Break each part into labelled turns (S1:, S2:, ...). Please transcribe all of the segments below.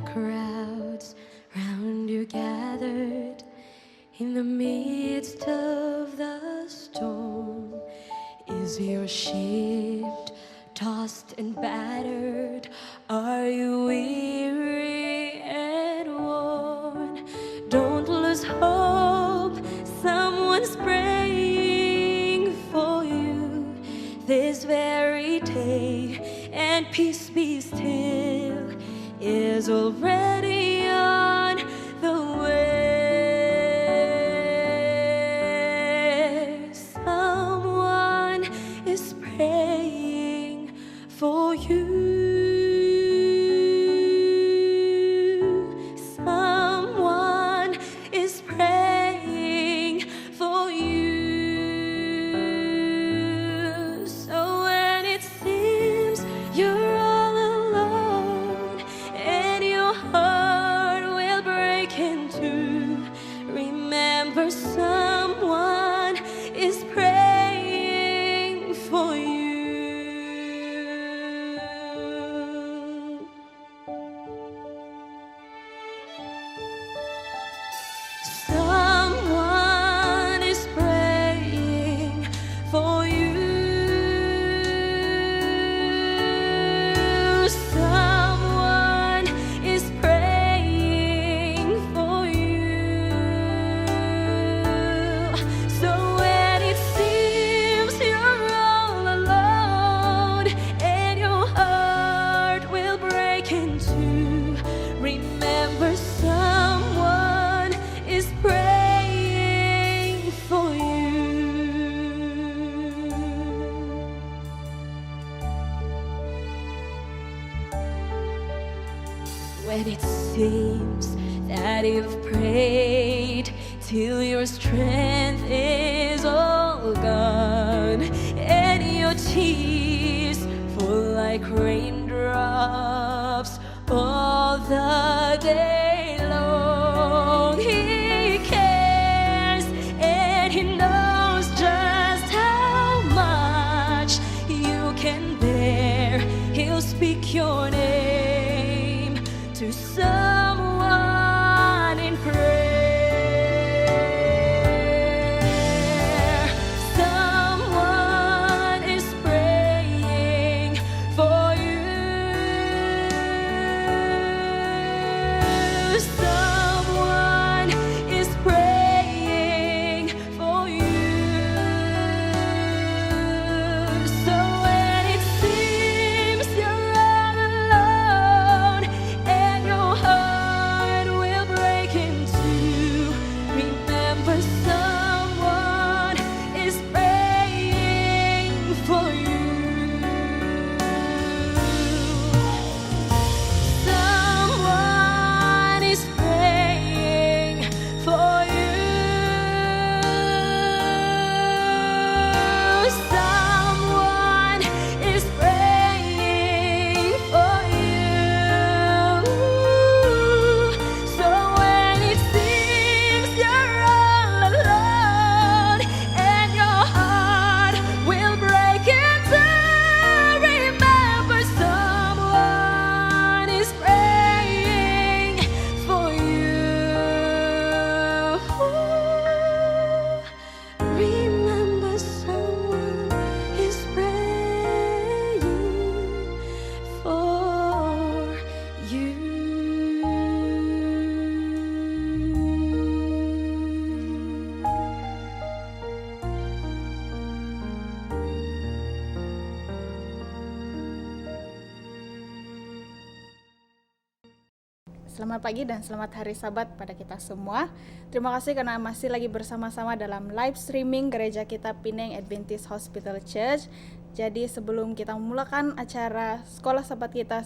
S1: crowds round you gathered in the midst of the storm. Is your ship tossed and battered? Are you weary and worn? Don't lose hope, someone's praying for you this very day, and peace be still is already on the way. Someone is praying for you. Someone is praying for you. So when it seems you're all alone and your heart will break in two, remember someone is praying for you. Someone is praying for you. Someone is praying for you. So when it seems you're all alone and your heart will break in two, remember someone is praying for you. When it seems that you've prayed till your strength is all gone and your tears fall like raindrops all the day long, He cares and He knows just how much you can bear. He'll speak your name to someone in prayer. Someone is praying for you. Someone is praying for you. So when it seems you're all alone and your heart will break in two, remember someone is praying for you. Someone is praying for you. Someone is praying for you. So when it seems you're all alone and your heart will break in two, remember someone is praying for you. Remember someone is praying for you.
S2: Selamat pagi dan selamat hari Sabat pada kita semua. Terima kasih karena masih lagi bersama-sama dalam live streaming Gereja kita Pineng Adventist Hospital Church. Jadi sebelum kita memulakan acara sekolah Sabat kita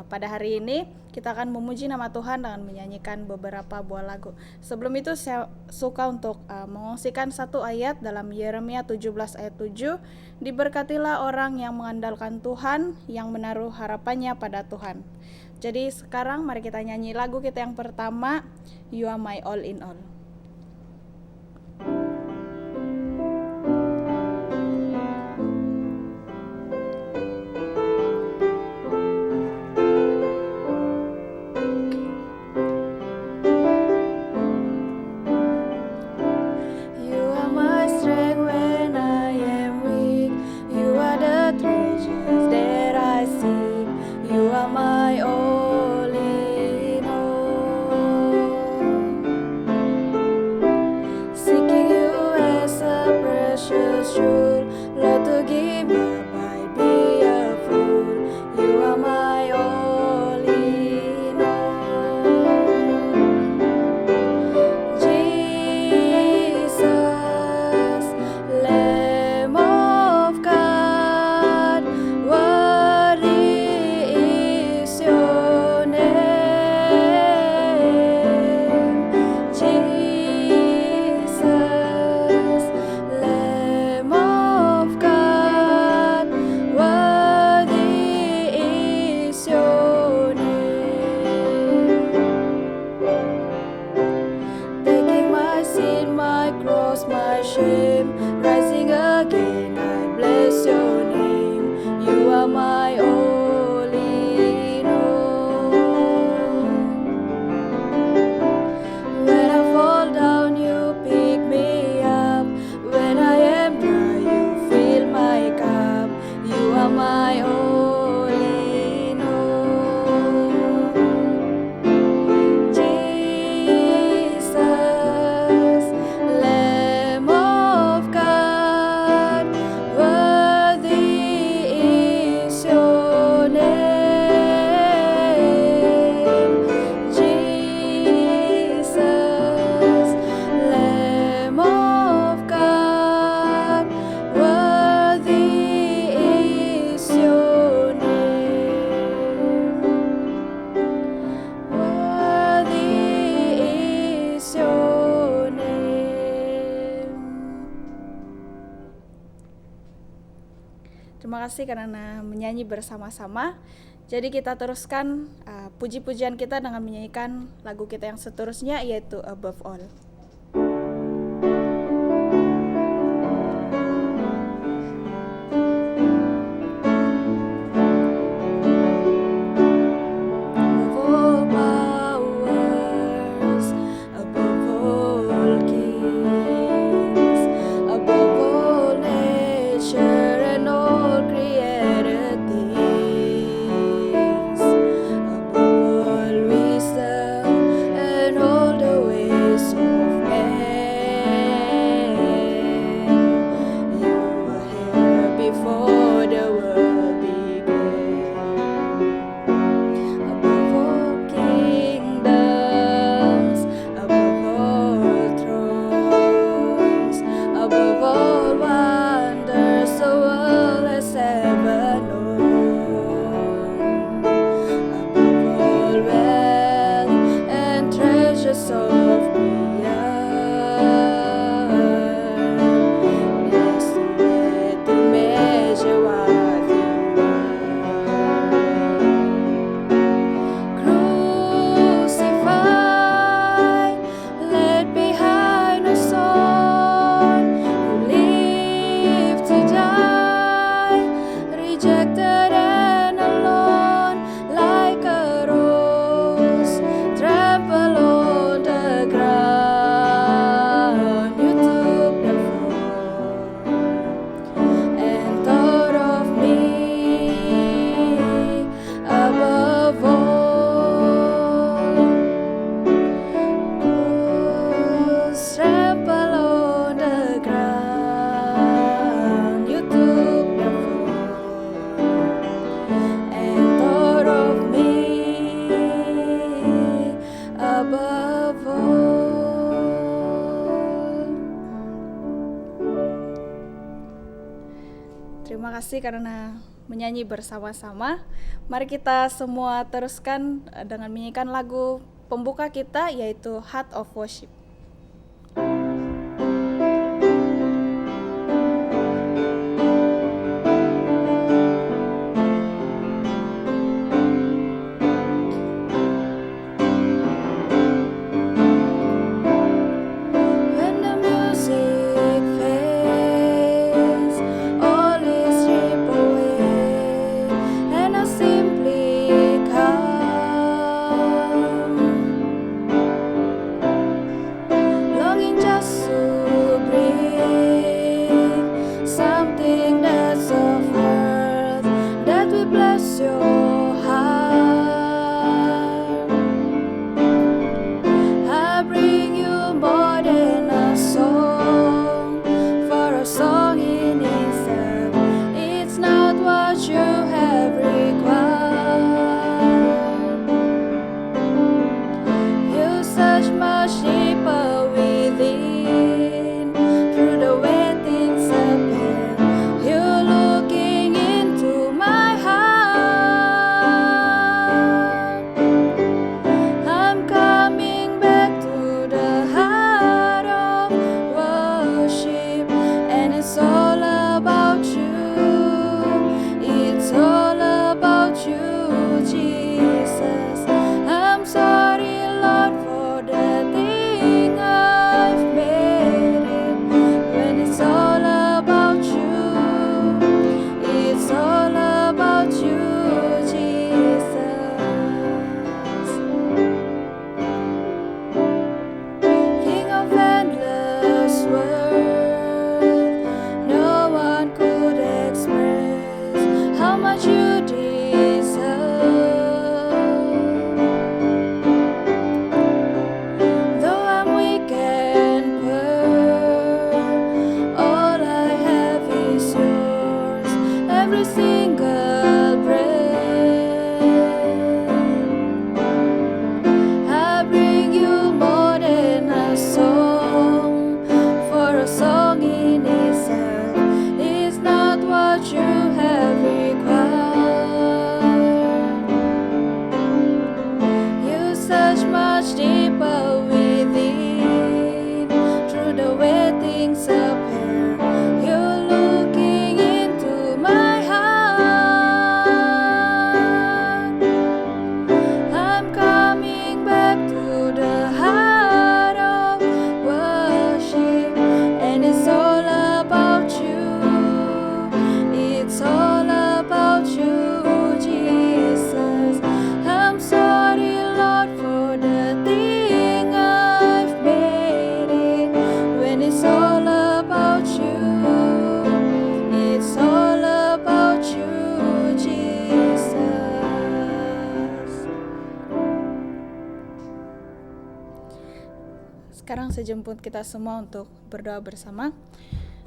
S2: pada hari ini, kita akan memuji nama Tuhan dengan menyanyikan beberapa buah lagu. Sebelum itu saya suka untuk mengongsikan satu ayat dalam Yeremia 17 ayat 7. Diberkatilah orang yang mengandalkan Tuhan, yang menaruh harapannya pada Tuhan. Jadi sekarang mari kita nyanyi lagu kita yang pertama, You Are My All in All. my all in all. When I fall down, you pick me up. When I am dry, you fill my cup. You are my all in all. Jesus, Lamb of God, worthy is your name. Jesus, Lamb of God, worthy is your name. Worthy is your name. Terima kasih karena menyanyi bersama-sama. Jadi kita teruskan puji-pujian kita dengan menyanyikan lagu kita yang seterusnya, yaitu Above All. Above all powers, above all kings, above all nature and all created things, above all wisdom and all the ways of man, you were here before the world began. Above all kingdoms, above all thrones, above all wonders the world has ever known, above all wealth and treasures of the earth, there's no way to measure what you are. Crucified, led behind a sword, you live to die, rejected and alone, like a rose trampled on the ground. You took the fall and thought of me above all. Cross trampled on the ground. You took the fall and thought of me above all. Terima kasih karena menyanyi bersama-sama. Mari kita semua teruskan dengan menyanyikan lagu pembuka kita, yaitu Heart of Worship. When the music fades, all is stripped away, and I simply come. Sekarang saya jemput kita semua untuk berdoa bersama.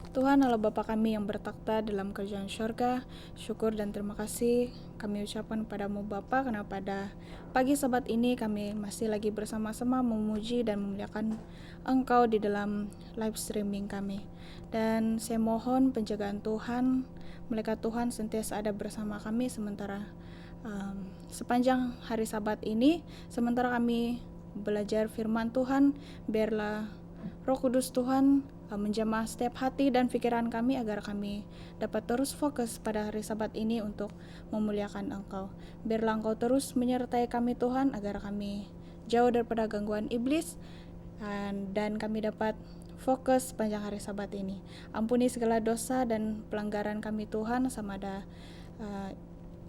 S2: Tuhan Allah Bapa kami yang bertakhta dalam kerajaan syurga, syukur dan terima kasih kami ucapkan padamu Bapa, karena pada pagi Sabat ini kami masih lagi bersama-sama memuji dan memuliakan Engkau di dalam live streaming kami. Dan saya mohon penjagaan Tuhan, malaikat Tuhan sentiasa ada bersama kami sepanjang hari Sabat ini, sementara kami belajar firman Tuhan. Biarlah Roh Kudus Tuhan menjamah setiap hati dan pikiran kami agar kami dapat terus fokus pada hari Sabat ini untuk memuliakan Engkau. Biarlah Engkau terus menyertai kami Tuhan, agar kami jauh daripada gangguan iblis dan kami dapat fokus sepanjang hari Sabat ini. Ampuni segala dosa dan pelanggaran kami Tuhan, sama ada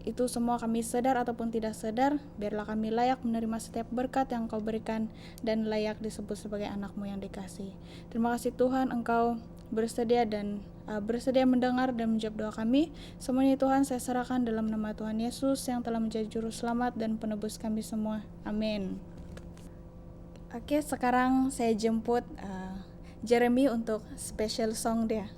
S2: itu semua kami sadar ataupun tidak sadar. Biarlah kami layak menerima setiap berkat yang Engkau berikan dan layak disebut sebagai anak-Mu yang dikasihi. Terima kasih Tuhan, Engkau bersedia mendengar dan menjawab doa kami. Semuanya Tuhan saya serahkan dalam nama Tuhan Yesus yang telah menjadi juru selamat dan penebus kami semua. Amin. Oke, sekarang saya jemput Jeremy untuk special song dia.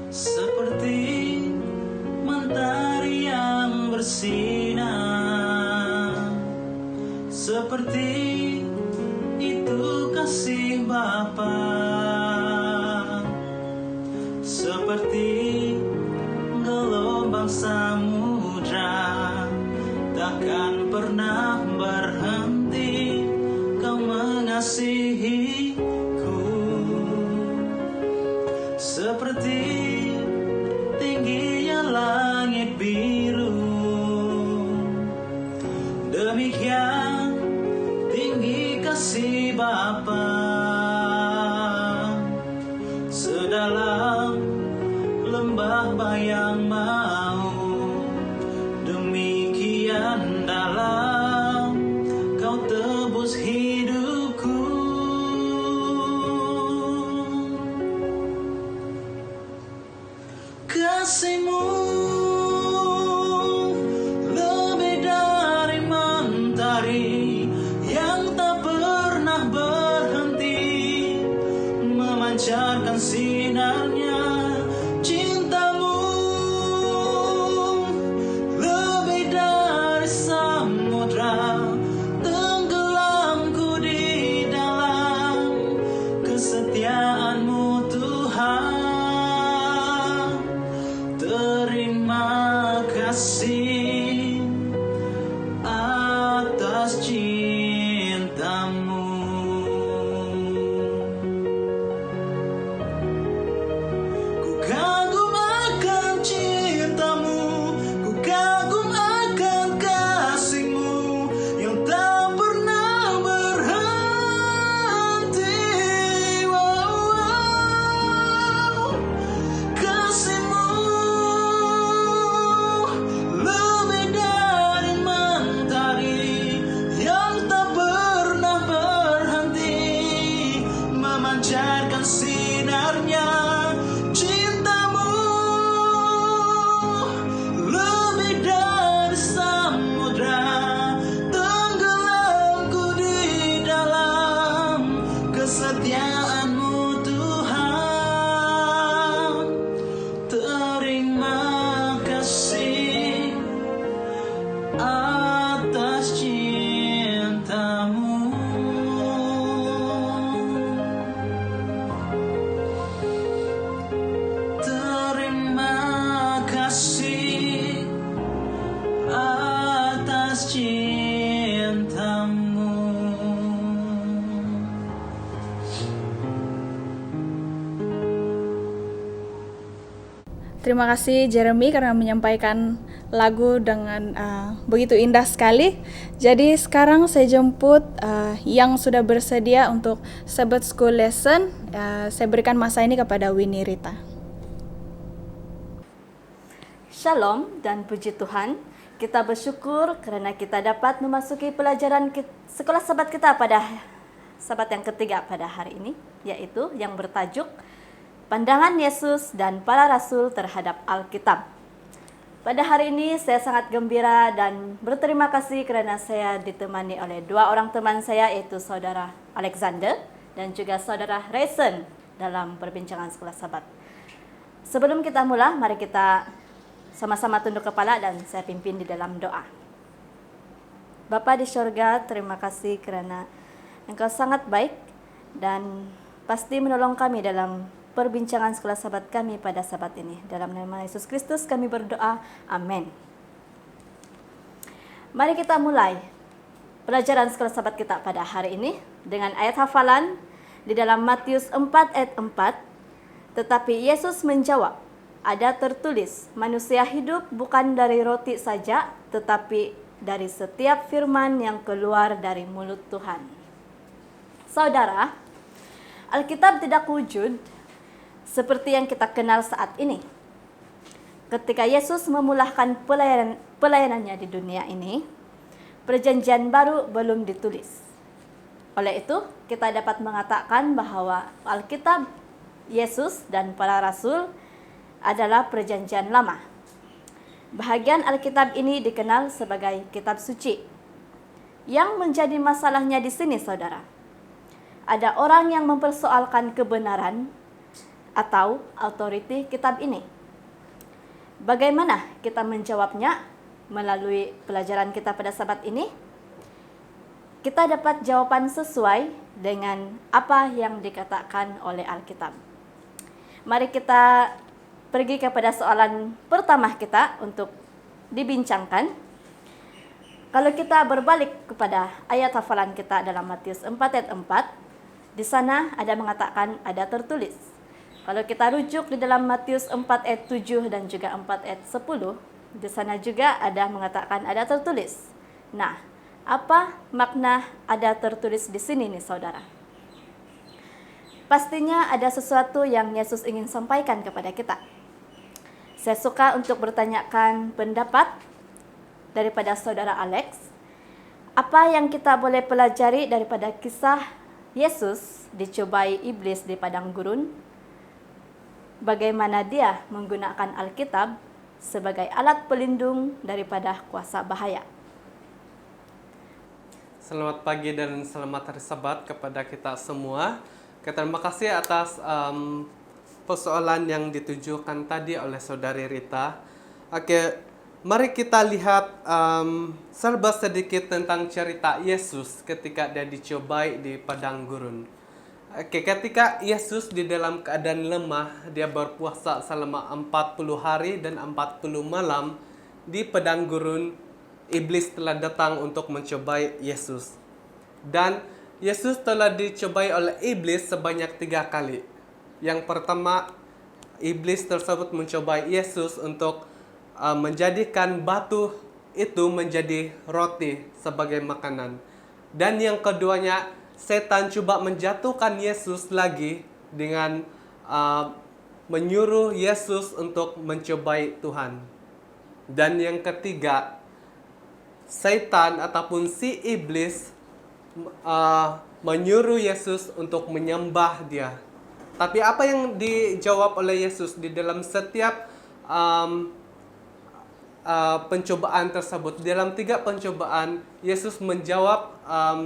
S3: Seperti mentari yang bersinar, seperti itu kasih Bapa, seperti gelombang samudra, takkan pernah berhenti Kau mengasihiku. Seperti tingginya langit biru, demikian tinggi kasih Bapa. Sedalam lembah bayang maut, demikian dalam Kau tebus hidupku. Kasih-Mu lebih dari mentari yang tak pernah berhenti memancarkan sinarnya. Cinta-Mu lebih dari samudra, tenggelamku di dalam kesetiaan-Mu Tuhan. Terima kasih atas cinta-Mu. Ku kagum akan cinta-Mu, ku kagum akan kasih-Mu yang tak pernah berhenti. Wow, kasih-Mu lebih dari mentari yang tak pernah berhenti memancarkan sinarnya. Cinta-Mu lebih dari samudra, tenggelamku di dalam kesetiaan-Mu Tuhan. Terima kasih atas cinta-Mu. Terima kasih atas cinta-Mu.
S2: Terima kasih Jeremy karena menyampaikan lagu dengan begitu indah sekali. Jadi sekarang saya jemput yang sudah bersedia untuk Sabbath School Lesson. Saya berikan masa ini kepada Winnie Rita.
S4: Shalom dan puji Tuhan. Kita bersyukur kerana kita dapat memasuki pelajaran sekolah Sabat kita pada Sabat yang ketiga pada hari ini, yaitu yang bertajuk Pandangan Yesus dan Para Rasul terhadap Alkitab. Pada hari ini saya sangat gembira dan berterima kasih kerana saya ditemani oleh dua orang teman saya, yaitu Saudara Alexander dan juga Saudara Rayson dalam perbincangan sekolah Sabat. Sebelum kita mula, mari kita sama-sama tunduk kepala dan saya pimpin di dalam doa. Bapa di syurga, terima kasih kerana Engkau sangat baik dan pasti menolong kami dalam perbincangan sekolah Sabat kami pada Sabat ini. Dalam nama Yesus Kristus kami berdoa. Amin. Mari kita mulai pelajaran sekolah Sabat kita pada hari ini dengan ayat hafalan di dalam Matius 4 ayat 4. Tetapi Yesus menjawab, ada tertulis, manusia hidup bukan dari roti saja, tetapi dari setiap firman yang keluar dari mulut Tuhan. Saudara, Alkitab tidak wujud seperti yang kita kenal saat ini. Ketika Yesus memulahkan pelayanannya di dunia ini, perjanjian baru belum ditulis. Oleh itu, kita dapat mengatakan bahwa Alkitab, Yesus dan para rasul adalah perjanjian lama. Bahagian Alkitab ini dikenal sebagai kitab suci. Yang menjadi masalahnya di sini, saudara, ada orang yang mempersoalkan kebenaran atau autoriti kitab ini. Bagaimana kita menjawabnya melalui pelajaran kita pada Sabat ini? Kita dapat jawaban sesuai dengan apa yang dikatakan oleh Alkitab. Mari kita pergi kepada soalan pertama kita untuk dibincangkan. Kalau kita berbalik kepada ayat hafalan kita dalam Matius 4 ayat 4, di sana ada mengatakan ada tertulis. Kalau kita rujuk di dalam Matius 4 ayat 7 dan juga 4 ayat 10, di sana juga ada mengatakan ada tertulis. Nah, apa makna ada tertulis di sini nih saudara? Pastinya ada sesuatu yang Yesus ingin sampaikan kepada kita. Saya suka untuk bertanyakan pendapat daripada saudara Alex. Apa yang kita boleh pelajari daripada kisah Yesus dicobai iblis di padang gurun? Bagaimana dia menggunakan Alkitab sebagai alat pelindung daripada kuasa bahaya.
S5: Selamat pagi dan selamat hari Sabat kepada kita semua. Terima kasih atas persoalan yang ditujukan tadi oleh Saudari Rita. Oke, mari kita lihat serba sedikit tentang cerita Yesus ketika dia dicobai di padang gurun. Oke, ketika Yesus di dalam keadaan lemah, dia berpuasa selama 40 hari dan 40 malam di padang gurun, iblis telah datang untuk mencobai Yesus. Dan Yesus telah dicobai oleh iblis sebanyak 3 kali. Yang pertama, iblis tersebut mencobai Yesus untuk menjadikan batu itu menjadi roti sebagai makanan. Dan yang keduanya, setan coba menjatuhkan Yesus lagi dengan menyuruh Yesus untuk mencobai Tuhan. Dan yang ketiga, setan ataupun si iblis menyuruh Yesus untuk menyembah dia. Tapi apa yang dijawab oleh Yesus di dalam setiap pencobaan tersebut? Di dalam 3 pencobaan, Yesus menjawab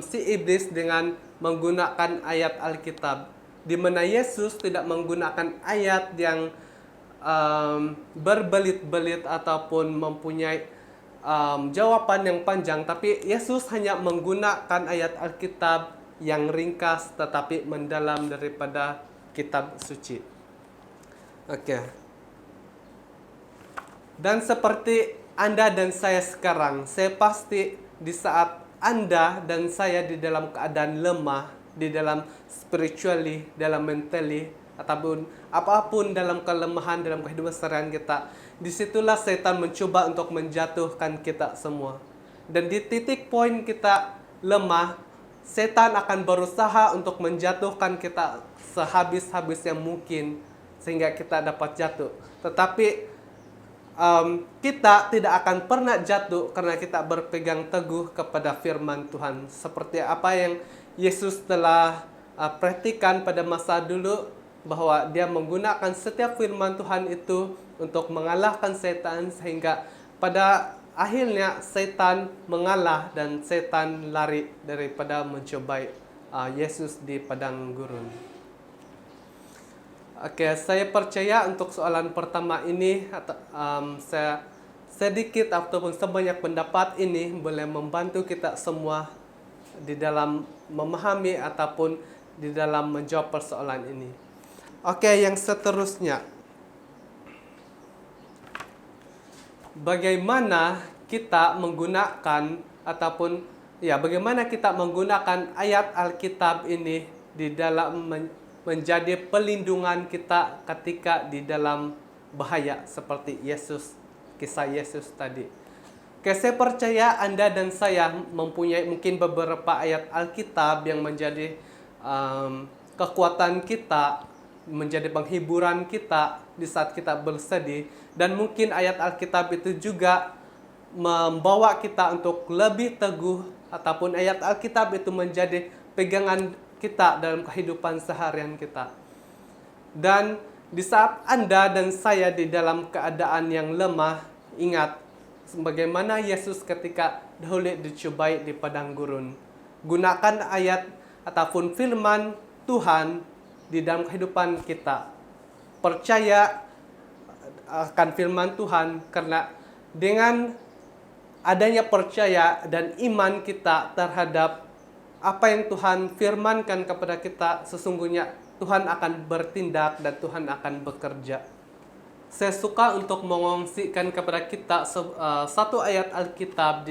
S5: si iblis dengan menggunakan ayat Alkitab, di mana Yesus tidak menggunakan ayat yang berbelit-belit ataupun mempunyai jawaban yang panjang, tapi Yesus hanya menggunakan ayat Alkitab yang ringkas tetapi mendalam daripada kitab suci. Oke. Dan seperti Anda dan saya sekarang, saya pasti di saat Anda dan saya di dalam keadaan lemah, di dalam spiritually, dalam mentally, ataupun apapun dalam kelemahan dalam kehidupan seharian kita, disitulah setan mencoba untuk menjatuhkan kita semua. Dan di titik poin kita lemah, setan akan berusaha untuk menjatuhkan kita sehabis-habis yang mungkin sehingga kita dapat jatuh. Tetapi kita tidak akan pernah jatuh karena kita berpegang teguh kepada firman Tuhan. Seperti apa yang Yesus telah praktikkan pada masa dulu, bahwa dia menggunakan setiap firman Tuhan itu untuk mengalahkan setan, sehingga pada akhirnya setan mengalah dan setan lari daripada mencobai Yesus di padang gurun. Oke, saya percaya untuk soalan pertama ini, saya sedikit ataupun sebanyak pendapat ini boleh membantu kita semua di dalam memahami ataupun di dalam menjawab persoalan ini. Oke, yang seterusnya. Bagaimana kita menggunakan bagaimana kita menggunakan ayat Alkitab ini di dalam menjadi pelindungan kita ketika di dalam bahaya seperti kisah Yesus tadi. Oke, saya percaya Anda dan saya mempunyai mungkin beberapa ayat Alkitab yang menjadi kekuatan kita, menjadi penghiburan kita di saat kita bersedih. Dan mungkin ayat Alkitab itu juga membawa kita untuk lebih teguh, ataupun ayat Alkitab itu menjadi pegangan kita dalam kehidupan seharian kita. Dan di saat Anda dan saya di dalam keadaan yang lemah, ingat bagaimana Yesus ketika dahulu dicobai di padang gurun. Gunakan ayat ataupun firman Tuhan di dalam kehidupan kita. Percaya akan firman Tuhan, karena dengan adanya percaya dan iman kita terhadap apa yang Tuhan firmankan kepada kita, sesungguhnya Tuhan akan bertindak dan Tuhan akan bekerja. Saya suka untuk mengongsikan kepada kita satu ayat Alkitab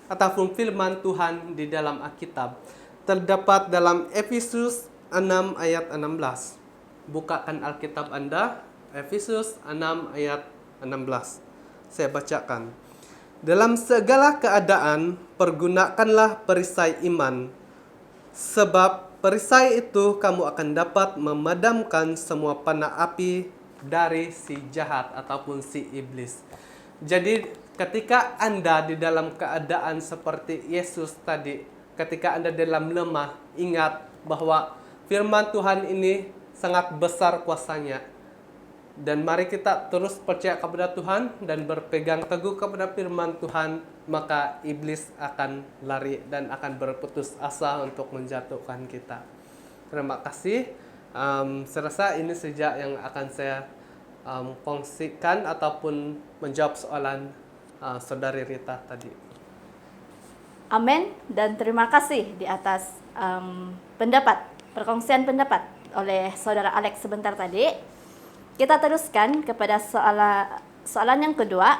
S5: ataupun firman Tuhan di dalam Alkitab. Terdapat dalam Efesus 6 ayat 16. Bukakan Alkitab Anda, Efesus 6 ayat 16. Saya bacakan. Dalam segala keadaan, pergunakanlah perisai iman. Sebab perisai itu kamu akan dapat memadamkan semua panah api dari si jahat ataupun si iblis. Jadi ketika Anda di dalam keadaan seperti Yesus tadi, ketika Anda dalam lemah, ingat bahwa firman Tuhan ini sangat besar kuasanya. Dan mari kita terus percaya kepada Tuhan dan berpegang teguh kepada firman Tuhan, maka iblis akan lari dan akan berputus asa untuk menjatuhkan kita. Terima kasih. Saya rasa ini saja yang akan saya kongsikan ataupun menjawab soalan Saudari Rita tadi.
S4: Amin, dan terima kasih di atas perkongsian pendapat oleh Saudara Alex sebentar tadi. Kita teruskan kepada soalan yang kedua.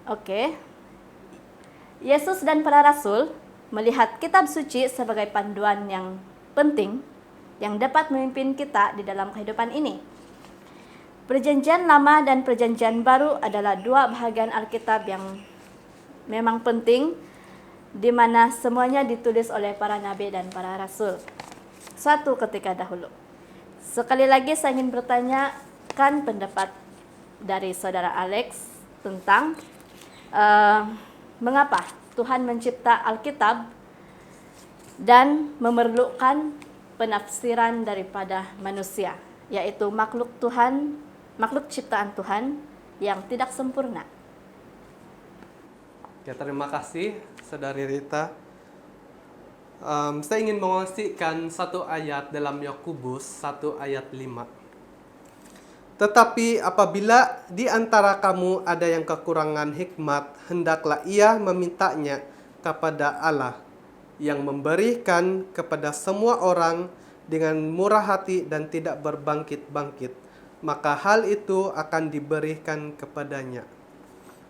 S4: Oke. Yesus dan para rasul melihat kitab suci sebagai panduan yang penting yang dapat memimpin kita di dalam kehidupan ini. Perjanjian Lama dan Perjanjian Baru adalah dua bahagian Alkitab yang memang penting, di mana semuanya ditulis oleh para nabi dan para rasul suatu ketika dahulu. Sekali lagi saya ingin bertanyakan pendapat dari Saudara Alex tentang mengapa Tuhan mencipta Alkitab dan memerlukan penafsiran daripada manusia, yaitu makhluk ciptaan Tuhan yang tidak sempurna.
S5: Ya, terima kasih Saudari Rita. Saya ingin mengongsikan satu ayat dalam Yakobus 1 ayat 5. Tetapi apabila di antara kamu ada yang kekurangan hikmat, hendaklah ia memintanya kepada Allah, yang memberikan kepada semua orang dengan murah hati dan tidak berbangkit-bangkit, maka hal itu akan diberikan kepadanya.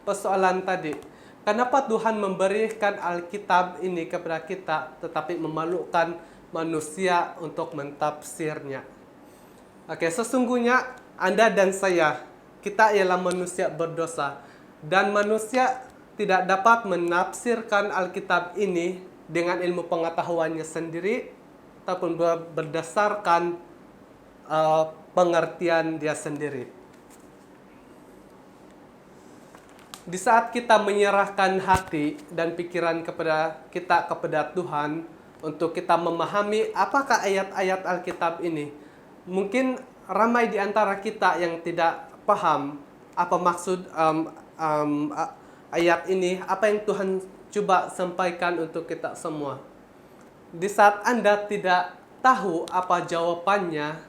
S5: Persoalan tadi, kenapa Tuhan memberikan Alkitab ini kepada kita, tetapi memerlukan manusia untuk mentafsirnya? Oke, sesungguhnya Anda dan saya, kita ialah manusia berdosa. Dan manusia tidak dapat menafsirkan Alkitab ini dengan ilmu pengetahuannya sendiri, ataupun berdasarkan pengertian dia sendiri. Di saat kita menyerahkan hati dan pikiran kepada Tuhan untuk kita memahami apakah ayat-ayat Alkitab ini, mungkin ramai di antara kita yang tidak paham apa maksud ayat ini, apa yang Tuhan coba sampaikan untuk kita semua. Di saat Anda tidak tahu apa jawabannya,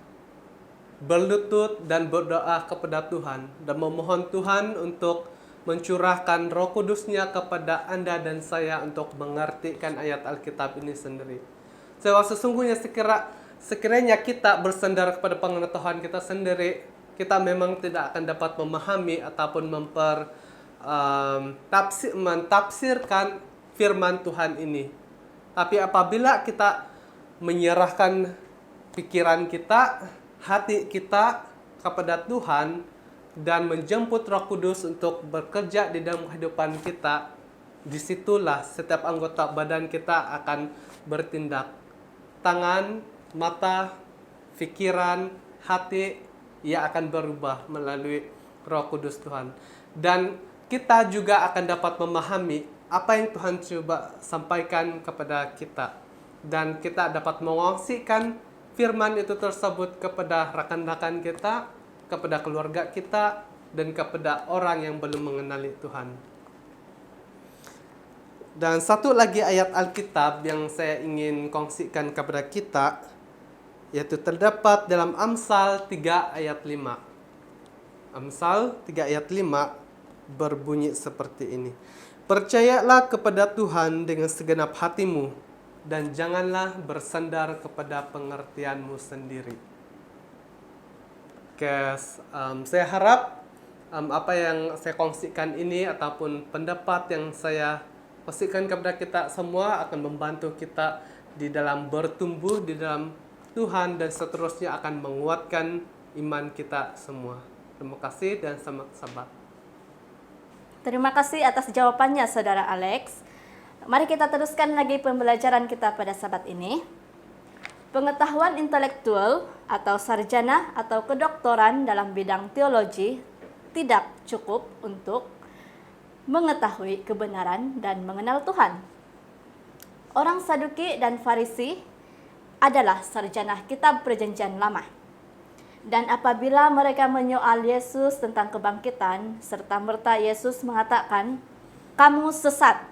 S5: berlutut dan berdoa kepada Tuhan dan memohon Tuhan untuk mencurahkan Roh Kudus-Nya kepada Anda dan saya untuk mengertikan ayat Alkitab ini sendiri. Sebab sesungguhnya sekiranya kita bersandar kepada pengetahuan kita sendiri, kita memang tidak akan dapat memahami ataupun mentafsirkan firman Tuhan ini. Tapi apabila kita menyerahkan pikiran kita, hati kita kepada Tuhan, dan menjemput Roh Kudus untuk bekerja di dalam kehidupan kita, disitulah setiap anggota badan kita akan bertindak. Tangan, mata, pikiran, hati, ia akan berubah melalui Roh Kudus Tuhan. Dan kita juga akan dapat memahami apa yang Tuhan coba sampaikan kepada kita. Dan kita dapat mengongsikan firman itu tersebut kepada rekan-rekan kita, kepada keluarga kita, dan kepada orang yang belum mengenali Tuhan. Dan satu lagi ayat Alkitab yang saya ingin kongsikan kepada kita, yaitu terdapat dalam Amsal 3 ayat 5. Amsal 3 ayat 5 berbunyi seperti ini. Percayalah kepada Tuhan dengan segenap hatimu, dan janganlah bersandar kepada pengertianmu sendiri. Saya harap apa yang saya kongsikan ini ataupun pendapat yang saya kongsikan kepada kita semua akan membantu kita di dalam bertumbuh di dalam Tuhan, dan seterusnya akan menguatkan iman kita semua. Terima kasih dan selamat sabat.
S4: Terima kasih atas jawabannya Saudara Alex. Mari kita teruskan lagi pembelajaran kita pada sabat ini. Pengetahuan intelektual atau sarjana atau kedoktoran dalam bidang teologi tidak cukup untuk mengetahui kebenaran dan mengenal Tuhan. Orang Saduki dan Farisi adalah sarjana kitab Perjanjian Lama. Dan apabila mereka menyoal Yesus tentang kebangkitan, serta-merta Yesus mengatakan, "Kamu sesat,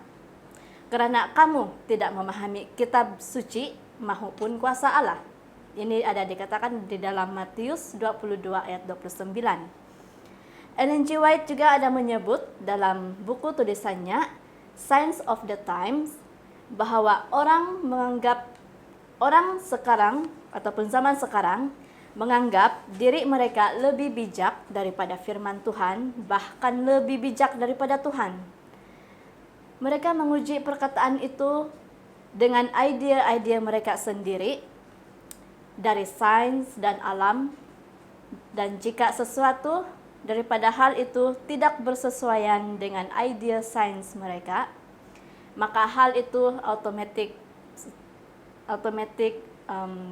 S4: karena kamu tidak memahami kitab suci maupun kuasa Allah." Ini ada dikatakan di dalam Matius 22 ayat 29. Ellen G. White juga ada menyebut dalam buku tulisannya Signs of the Times bahwa orang sekarang ataupun zaman sekarang menganggap diri mereka lebih bijak daripada firman Tuhan, bahkan lebih bijak daripada Tuhan. Mereka menguji perkataan itu dengan ide-ide mereka sendiri dari sains dan alam, dan jika sesuatu daripada hal itu tidak bersesuaian dengan ide sains mereka, maka hal itu otomatis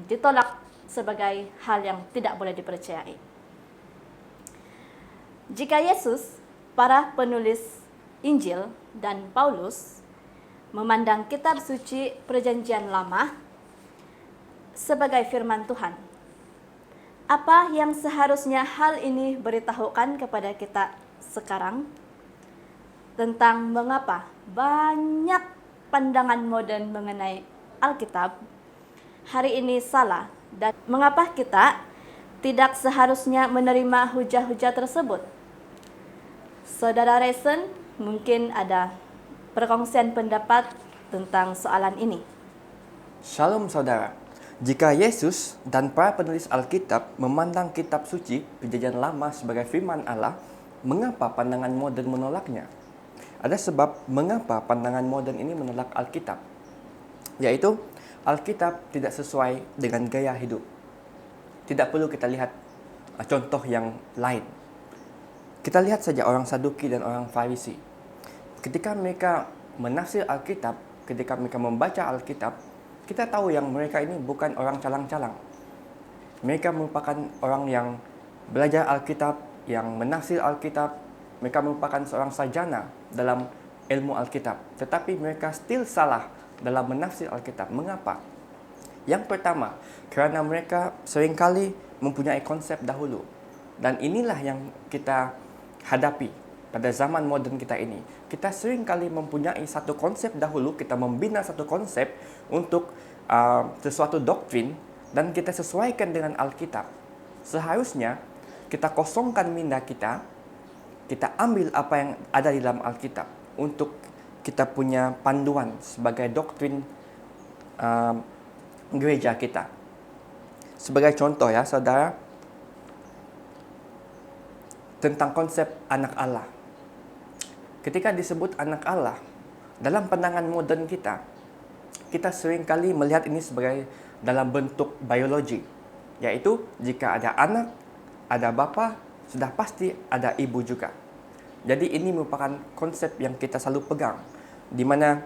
S4: ditolak sebagai hal yang tidak boleh dipercayai. Jika Yesus, para penulis Injil, dan Paulus memandang kitab suci Perjanjian Lama sebagai firman Tuhan, apa yang seharusnya hal ini beritahukan kepada kita sekarang tentang mengapa banyak pandangan modern mengenai Alkitab hari ini salah, dan mengapa kita tidak seharusnya menerima hujah-hujah tersebut? Saudara Resen mungkin ada perkongsian pendapat tentang soalan ini.
S6: Shalom saudara. Jika Yesus dan para penulis Alkitab memandang kitab suci Perjanjian Lama sebagai firman Allah, mengapa pandangan modern menolaknya? Ada sebab mengapa pandangan modern ini menolak Alkitab, yaitu Alkitab tidak sesuai dengan gaya hidup. Tidak perlu kita lihat contoh yang lain. Kita lihat saja orang Saduki dan orang Farisi. Ketika mereka menafsir Alkitab, ketika mereka membaca Alkitab, kita tahu yang mereka ini bukan orang calang-calang. Mereka merupakan orang yang belajar Alkitab, yang menafsir Alkitab. Mereka merupakan seorang sarjana dalam ilmu Alkitab. Tetapi mereka still salah dalam menafsir Alkitab. Mengapa? Yang pertama, kerana mereka seringkali mempunyai konsep dahulu. Dan inilah yang kita hadapi pada zaman moden kita ini. Kita seringkali mempunyai satu konsep dahulu, kita membina satu konsep untuk sesuatu doktrin dan kita sesuaikan dengan Alkitab. Seharusnya kita kosongkan minda kita ambil apa yang ada di dalam Alkitab untuk kita punya panduan sebagai doktrin gereja kita. Sebagai contoh ya, saudara, tentang konsep anak Allah. Ketika disebut anak Allah, dalam pandangan moden kita seringkali melihat ini sebagai dalam bentuk biologi, yaitu jika ada anak, ada bapa, sudah pasti ada ibu juga. Jadi ini merupakan konsep yang kita selalu pegang, di mana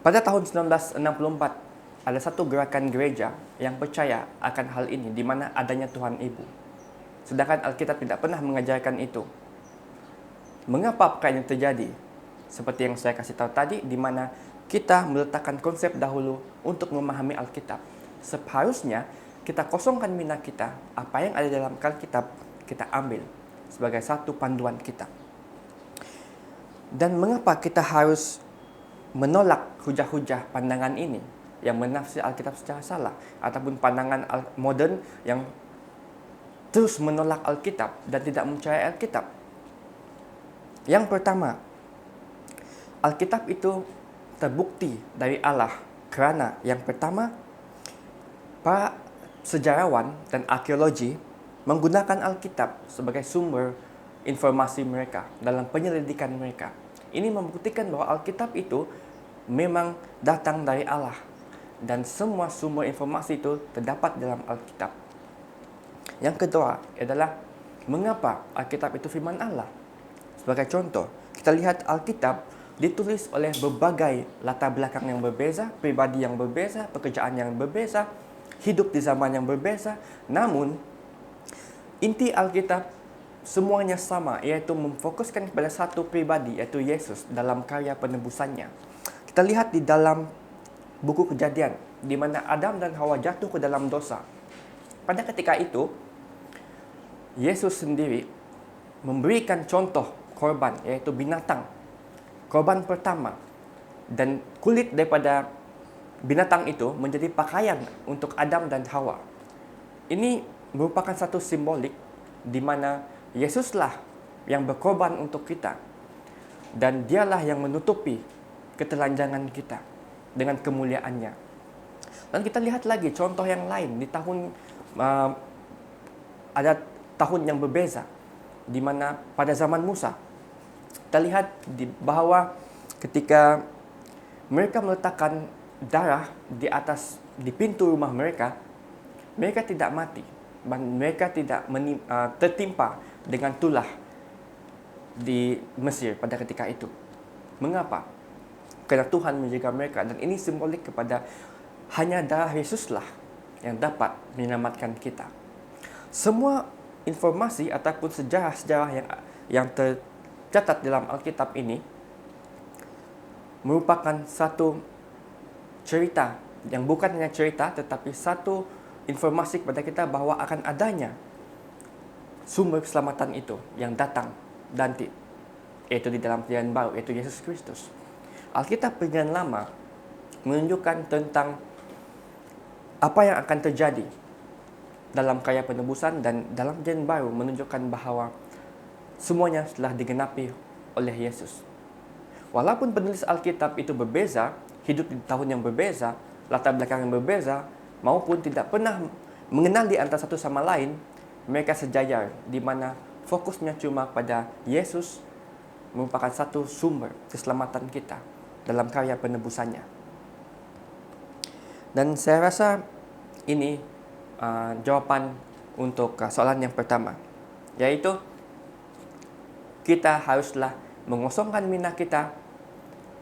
S6: pada tahun 1964 ada satu gerakan gereja yang percaya akan hal ini, di mana adanya Tuhan Ibu. Sedangkan Alkitab tidak pernah mengajarkan itu. Mengapa perkara ini terjadi? Seperti yang saya kasih tahu tadi, di mana kita meletakkan konsep dahulu untuk memahami Alkitab. Seharusnya kita kosongkan minat kita, apa yang ada dalam Alkitab kita ambil sebagai satu panduan kita. Dan mengapa kita harus menolak hujah-hujah pandangan ini yang menafsir Alkitab secara salah, ataupun pandangan moden yang terus menolak Alkitab dan tidak percaya Alkitab? Yang pertama, Alkitab itu terbukti dari Allah kerana yang pertama, para sejarawan dan arkeologi menggunakan Alkitab sebagai sumber informasi mereka dalam penyelidikan mereka. Ini membuktikan bahwa Alkitab itu memang datang dari Allah dan semua sumber informasi itu terdapat dalam Alkitab. Yang kedua adalah mengapa Alkitab itu firman Allah. Sebagai contoh, kita lihat Alkitab ditulis oleh berbagai latar belakang yang berbeza, pribadi yang berbeza, pekerjaan yang berbeza, hidup di zaman yang berbeza. Namun, inti Alkitab semuanya sama, iaitu memfokuskan kepada satu pribadi, iaitu Yesus dalam karya penebusannya. Kita lihat di dalam buku Kejadian, di mana Adam dan Hawa jatuh ke dalam dosa. Pada ketika itu, Yesus sendiri memberikan contoh korban, yaitu binatang. Korban pertama. Dan kulit daripada binatang itu menjadi pakaian untuk Adam dan Hawa. Ini merupakan satu simbolik di mana Yesuslah yang berkorban untuk kita. Dan dialah yang menutupi ketelanjangan kita dengan kemuliaannya. Dan kita lihat lagi contoh yang lain di tahun ada tahun yang berbeza, di mana pada zaman Musa kita lihat bahwa ketika mereka meletakkan darah di pintu rumah mereka, mereka tidak mati dan mereka tidak tertimpa dengan tulah di Mesir pada ketika itu. Mengapa? Karena Tuhan menjaga mereka, dan ini simbolik kepada hanya darah Yesuslah yang dapat menyelamatkan kita. Semua informasi ataupun sejarah-sejarah yang tercatat dalam Alkitab ini merupakan satu cerita yang bukan hanya cerita, tetapi satu informasi kepada kita bahwa akan adanya sumber keselamatan itu yang datang nanti, yaitu di dalam Perjanjian Baru, yaitu Yesus Kristus. Alkitab Perjanjian Lama menunjukkan tentang apa yang akan terjadi dalam karya penebusan, dan dalam Perjanjian Baru menunjukkan bahawa semuanya telah digenapi oleh Yesus. Walaupun penulis Alkitab itu berbeza, hidup di tahun yang berbeza, latar belakang yang berbeza, maupun tidak pernah mengenali antara satu sama lain, mereka sejajar di mana fokusnya cuma pada Yesus merupakan satu sumber keselamatan kita dalam karya penebusannya. Dan saya rasa ini jawapan untuk soalan yang pertama, yaitu kita haruslah mengosongkan minda kita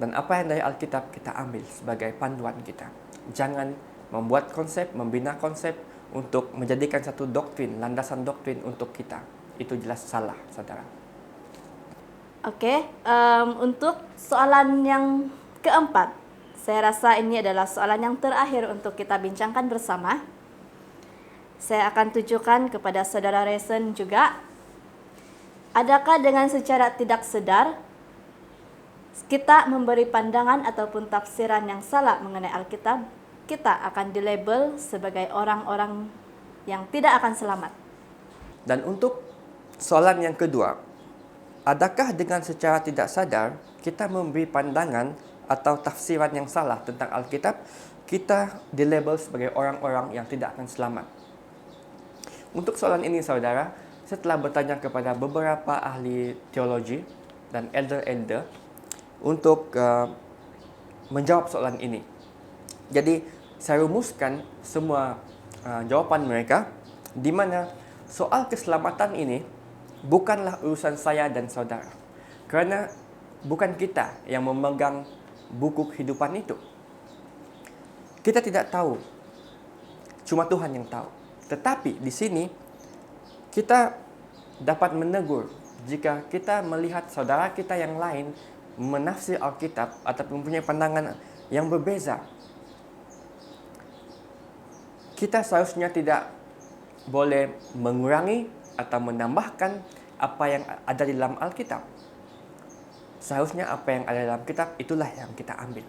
S6: dan apa yang dari Alkitab kita ambil sebagai panduan kita. Jangan membuat konsep, membina konsep untuk menjadikan satu doktrin, landasan doktrin untuk kita. Itu jelas salah, saudara.
S4: Oke, untuk soalan yang keempat, saya rasa ini adalah soalan yang terakhir untuk kita bincangkan bersama. Saya akan tujukan kepada saudara Resen juga. Adakah dengan secara tidak sadar kita memberi pandangan ataupun tafsiran yang salah mengenai Alkitab, kita akan dilabel sebagai orang-orang yang tidak akan selamat?
S6: Dan untuk soalan yang kedua, adakah dengan secara tidak sadar kita memberi pandangan atau tafsiran yang salah tentang Alkitab, kita dilabel sebagai orang-orang yang tidak akan selamat? Untuk soalan ini, saudara, saya telah bertanya kepada beberapa ahli teologi dan elder-elder untuk menjawab soalan ini. Jadi, saya rumuskan semua jawapan mereka, di mana soal keselamatan ini bukanlah urusan saya dan saudara. Kerana bukan kita yang memegang buku kehidupan itu. Kita tidak tahu. Cuma Tuhan yang tahu. Tetapi di sini kita dapat menegur jika kita melihat saudara kita yang lain menafsir Alkitab atau mempunyai pandangan yang berbeza. Kita seharusnya tidak boleh mengurangi atau menambahkan apa yang ada di dalam Alkitab. Seharusnya apa yang ada dalam kitab itulah yang kita ambil.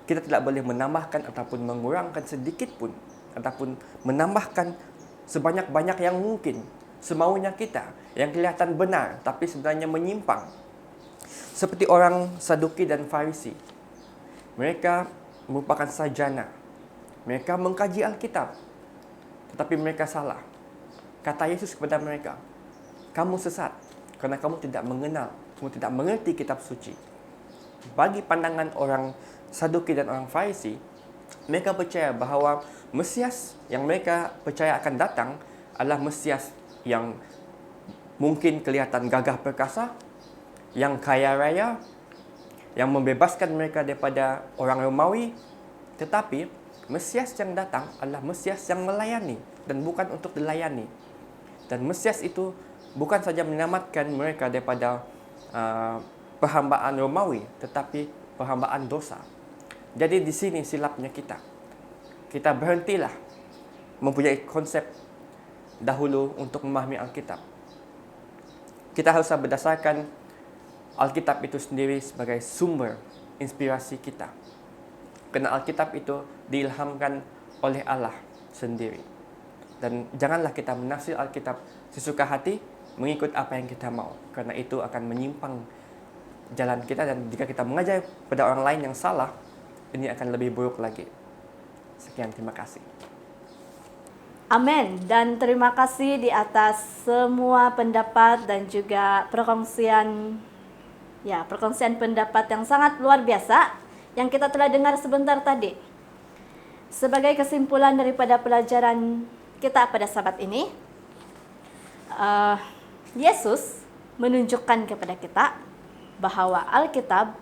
S6: Kita tidak boleh menambahkan ataupun mengurangkan sedikit pun, ataupun menambahkan sebanyak-banyak yang mungkin, semaunya kita, yang kelihatan benar tapi sebenarnya menyimpang. Seperti orang Saduki dan Farisi. Mereka merupakan sarjana. Mereka mengkaji Alkitab, tetapi mereka salah. Kata Yesus kepada mereka, kamu sesat kerana kamu tidak mengenal, kamu tidak mengerti kitab suci. Bagi pandangan orang Saduki dan orang Farisi, mereka percaya bahawa Mesias yang mereka percaya akan datang adalah Mesias yang mungkin kelihatan gagah perkasa, yang kaya raya, yang membebaskan mereka daripada orang Romawi. Tetapi Mesias yang datang adalah Mesias yang melayani dan bukan untuk dilayani. Dan Mesias itu bukan saja menyelamatkan mereka daripada perhambaan Romawi, tetapi perhambaan dosa. Jadi di sini silapnya kita. Kita berhentilah mempunyai konsep dahulu untuk memahami Alkitab. Kita harus berdasarkan Alkitab itu sendiri sebagai sumber inspirasi kita. Kerana Alkitab itu diilhamkan oleh Allah sendiri. Dan janganlah kita menafsir Alkitab sesuka hati mengikut apa yang kita mau. Kerana itu akan menyimpang jalan kita, dan jika kita mengajar pada orang lain yang salah, ini akan lebih buruk lagi. Sekian, terima kasih.
S4: Amin. Dan terima kasih di atas semua pendapat dan juga perkongsian pendapat yang sangat luar biasa yang kita telah dengar sebentar tadi. Sebagai kesimpulan daripada pelajaran kita pada Sabat ini, Yesus menunjukkan kepada kita bahawa Alkitab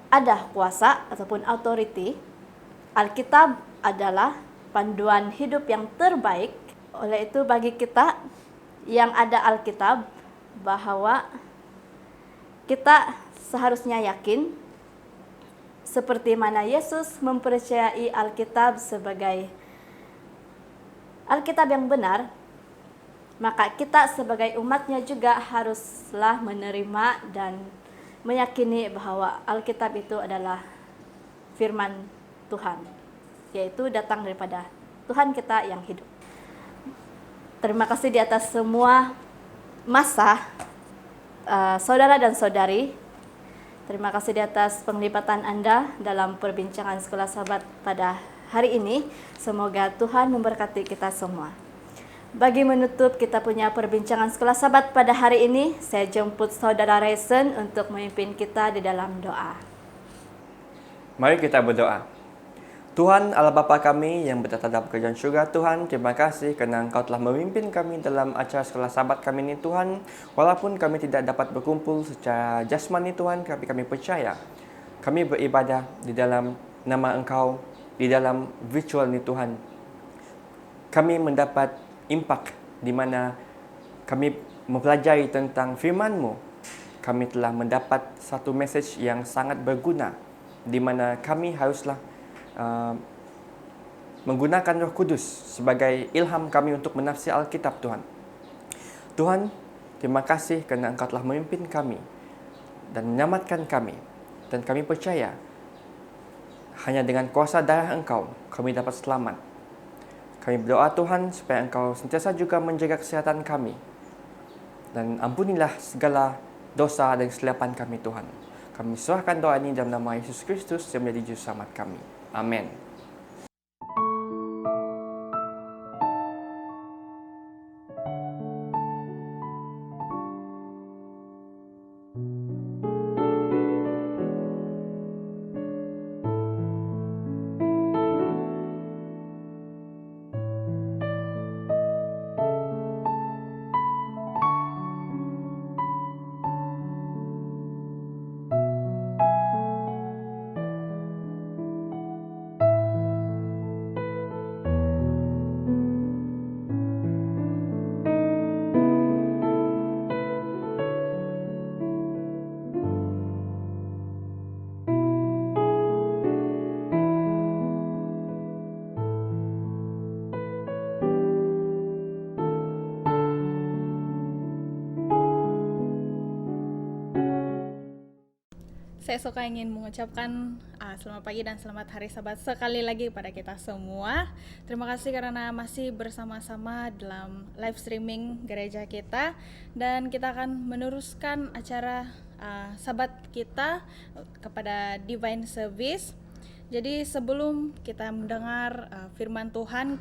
S4: ada kuasa ataupun authority. Alkitab adalah panduan hidup yang terbaik. Oleh itu bagi kita yang ada Alkitab, bahawa kita seharusnya yakin seperti mana Yesus mempercayai Alkitab sebagai Alkitab yang benar, maka kita sebagai umatnya juga haruslah menerima dan meyakini bahawa Alkitab itu adalah firman Tuhan, yaitu datang daripada Tuhan kita yang hidup. Terima kasih di atas semua masa saudara dan saudari. Terima kasih di atas penglibatan Anda dalam perbincangan Sekolah Sabat pada hari ini. Semoga Tuhan memberkati kita semua. Bagi menutup kita punya perbincangan Sekolah Sabat pada hari ini, saya jemput saudara Resen untuk memimpin kita di dalam doa.
S6: Mari kita berdoa. Tuhan Allah Bapa kami yang bertata dalam kerajaan syurga, Tuhan, terima kasih kerana Engkau telah memimpin kami dalam acara sekolah sahabat kami ini, Tuhan. Walaupun kami tidak dapat berkumpul secara jasmani, Tuhan, tapi kami percaya kami beribadah di dalam nama Engkau, di dalam virtual ni, Tuhan. Kami mendapat impak di mana kami mempelajari tentang firman-Mu. Kami telah mendapat satu mesej yang sangat berguna, di mana kami haruslah menggunakan Roh Kudus sebagai ilham kami untuk menafsir Alkitab, Tuhan. Tuhan, terima kasih kerana Engkau telah memimpin kami dan menyelamatkan kami. Dan kami percaya hanya dengan kuasa darah Engkau kami dapat selamat. Kami berdoa, Tuhan, supaya Engkau sentiasa juga menjaga kesihatan kami. Dan ampunilah segala dosa dan kesilapan kami, Tuhan. Kami serahkan doa ini dalam nama Yesus Kristus yang menjadi juru selamat kami. Amin.
S2: Saya suka ingin mengucapkan selamat pagi dan selamat hari Sabat sekali lagi pada kita semua. Terima kasih karena masih bersama-sama dalam live streaming gereja kita, dan kita akan meneruskan acara Sabat kita kepada Divine Service. Jadi sebelum kita mendengar firman Tuhan,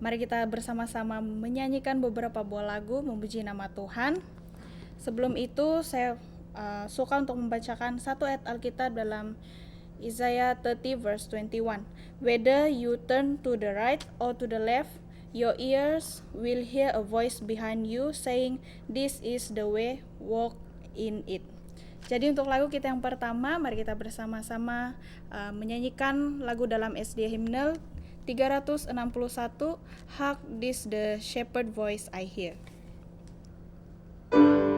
S2: mari kita bersama-sama menyanyikan beberapa buah lagu memuji nama Tuhan. Sebelum itu saya suka untuk membacakan satu ayat Alkitab dalam Isaiah 30 verse 21. Whether you turn to the right or to the left, your ears will hear a voice behind you saying, "This is the way, walk in it." Jadi untuk lagu kita yang pertama, mari kita bersama-sama menyanyikan lagu dalam SD Hymnal 361, Hark This the Shepherd Voice I Hear.
S1: Away.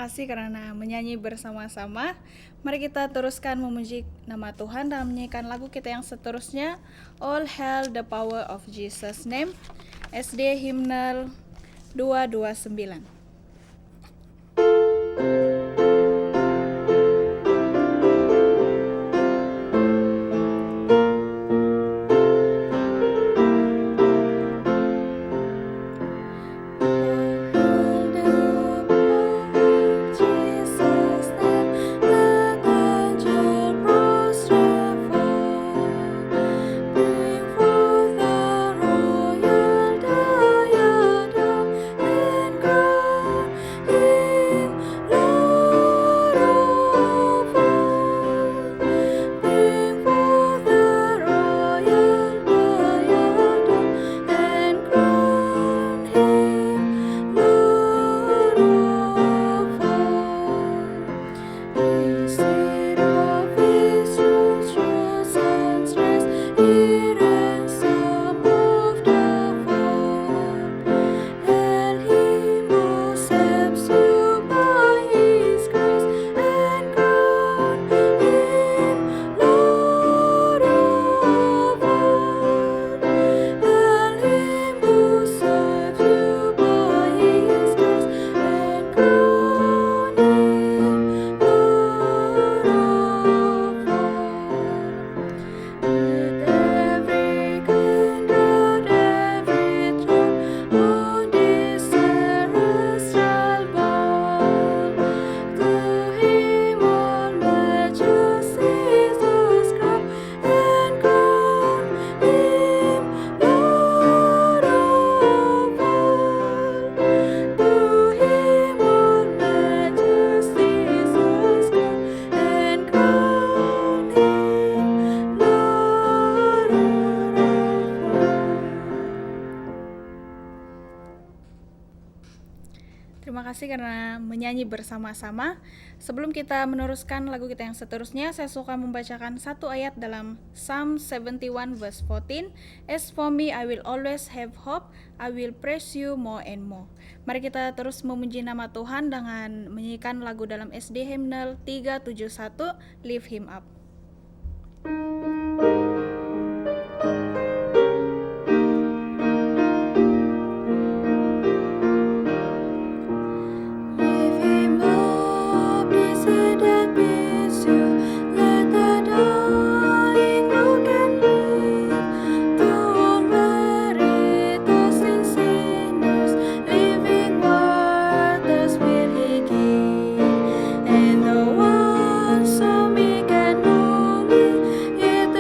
S2: kasih karena menyanyi bersama-sama. Mari kita teruskan memuji nama Tuhan dan menyanyikan lagu kita yang seterusnya, All Hail the Power of Jesus Name, SD Hymnal 229. Terima kasih karena menyanyi bersama-sama. Sebelum kita meneruskan lagu kita yang seterusnya, saya suka membacakan satu ayat dalam Psalm 71 verse 14. As for me, I will always have hope. I will praise you more and more. Mari kita terus memuji nama Tuhan dengan menyanyikan lagu dalam SD Hymnal 371, Lift Him Up.
S1: And the one so meek and lowly, yet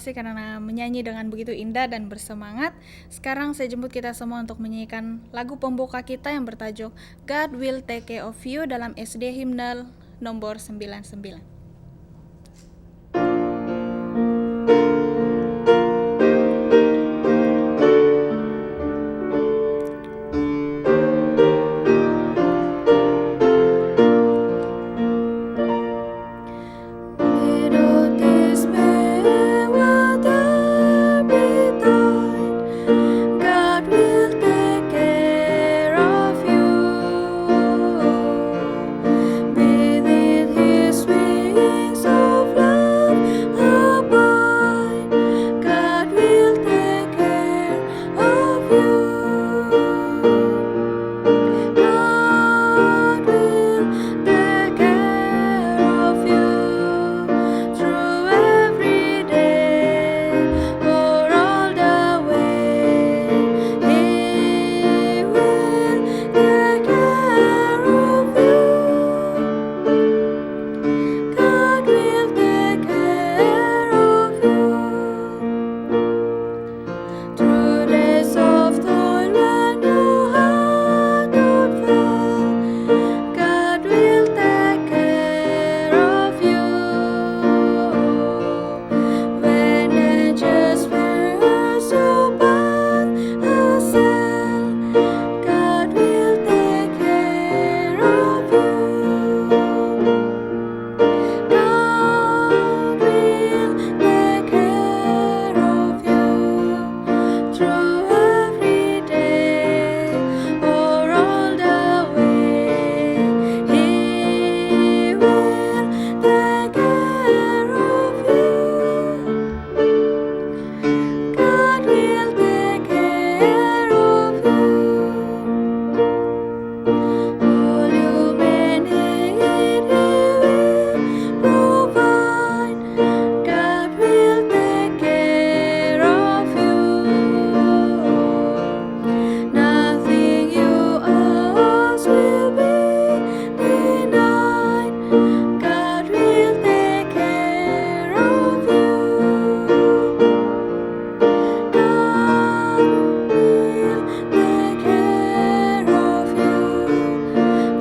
S2: kasih karena menyanyi dengan begitu indah dan bersemangat. Sekarang saya jemput kita semua untuk menyanyikan lagu pembuka kita yang bertajuk God Will Take Care of You dalam SD Hymnal nomor 99. Without despair, whatever betide, God will take care of you. Beneath His wings of love abide, God will take care of you. God will take care of you through every day or all the way. He will take care of you. God will take care of you. Through days of toil when your heart don't fail, God will take care of you. When angels fears your path assail, God will take care of you. God will take care of you through every day or all the way. He will take care of you. God will take care of you. All you may need, He will provide. God will take care of you. Nothing you ask will be denied. God will take care of you. God will take care of you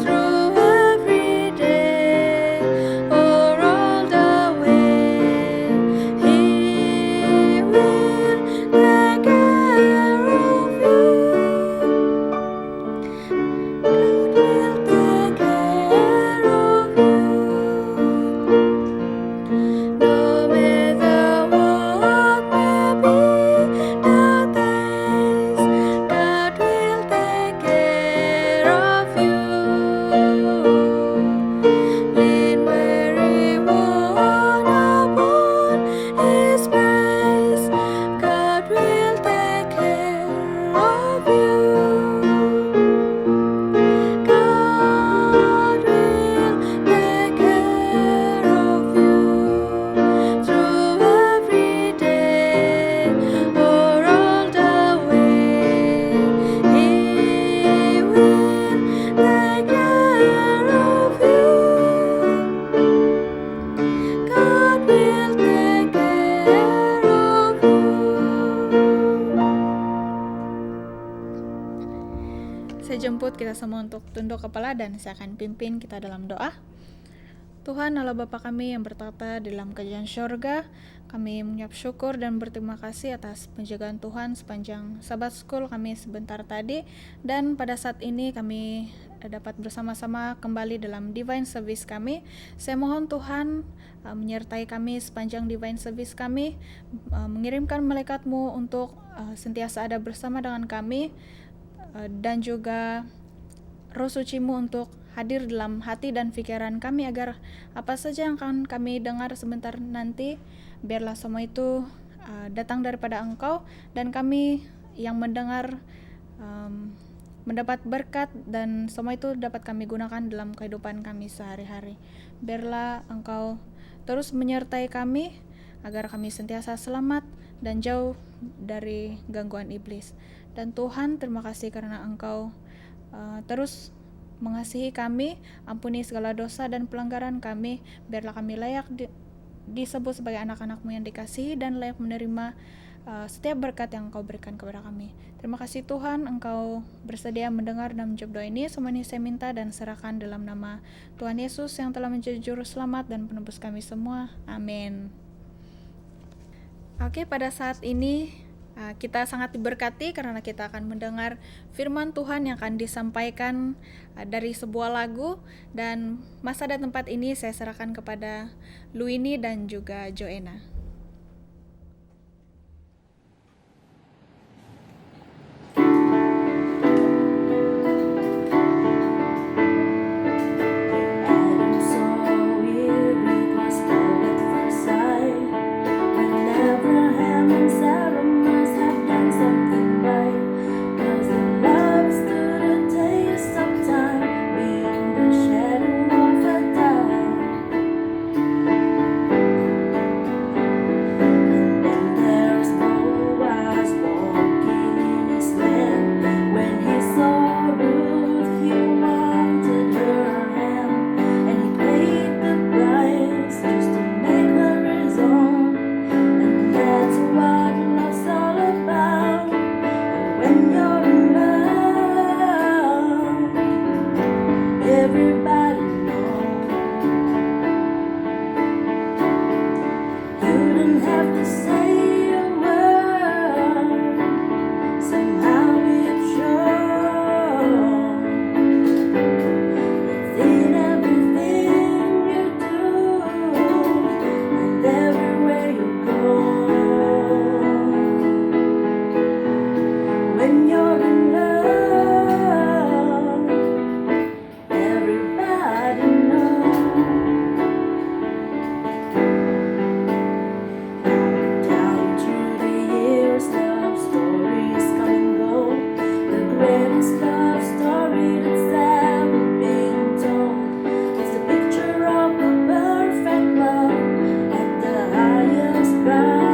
S2: through every day or all the way. He will take care of you. God will take care of you. No matter what may be the days, God will take care of you. Lean weary one upon His grace, God will take care of you. God will take care of you through every day or all the way. He will take care of you. God will take care of you. Saya jemput kita semua untuk tunduk kepala dan saya akan pimpin kita dalam doa. Tuhan Allah Bapa kami yang bertata di dalam kerajaan syurga, kami mengucap syukur dan berterima kasih atas penjagaan Tuhan sepanjang Sabat School kami sebentar tadi, dan pada saat ini kami dapat bersama-sama kembali dalam Divine Service kami. Saya mohon Tuhan menyertai kami sepanjang Divine Service kami, mengirimkan malaikat-Mu untuk sentiasa ada bersama dengan kami, dan juga Roh Suci-Mu untuk hadir dalam hati dan pikiran kami, agar apa saja yang akan kami dengar sebentar nanti, biarlah semua itu datang daripada Engkau, dan kami yang mendengar mendapat berkat, dan semua itu dapat kami gunakan dalam kehidupan kami sehari-hari. Biarlah Engkau terus menyertai kami, agar kami sentiasa selamat dan jauh dari gangguan iblis. Dan Tuhan, terima kasih karena Engkau terus mengasihi kami, ampuni segala dosa dan pelanggaran kami, biarlah kami layak disebut sebagai anak-anak-Mu yang dikasihi dan layak menerima setiap berkat yang Engkau berikan kepada kami. Terima kasih Tuhan, Engkau bersedia mendengar dan menjawab doa ini. Semua ini saya minta dan serahkan dalam nama Tuhan Yesus yang telah menjadi juru selamat dan penebus kami semua. Amin. Oke, pada saat ini kita sangat diberkati karena kita akan mendengar firman Tuhan yang akan disampaikan dari sebuah lagu, dan masa dan tempat ini saya serahkan kepada Luini dan juga Joanna.
S1: I'm so weary, lost at first sight. When Abraham and Sarah must have done something right, 'cause the love stood the test of time, being the shadow of a doubt. And there's Boaz walking in his land. When he saw Ruth, he wanted her hand, and he paid the price just to make her his own. And that's what love's all about. When you're in love, everybody knows. You don't have to say a word, somehow it shows. It's in everything you do and everywhere you go. When you're in love, everybody knows. Down through the years, love stories come and go. The greatest love story that's ever been told. It's a picture of a perfect love at the highest price.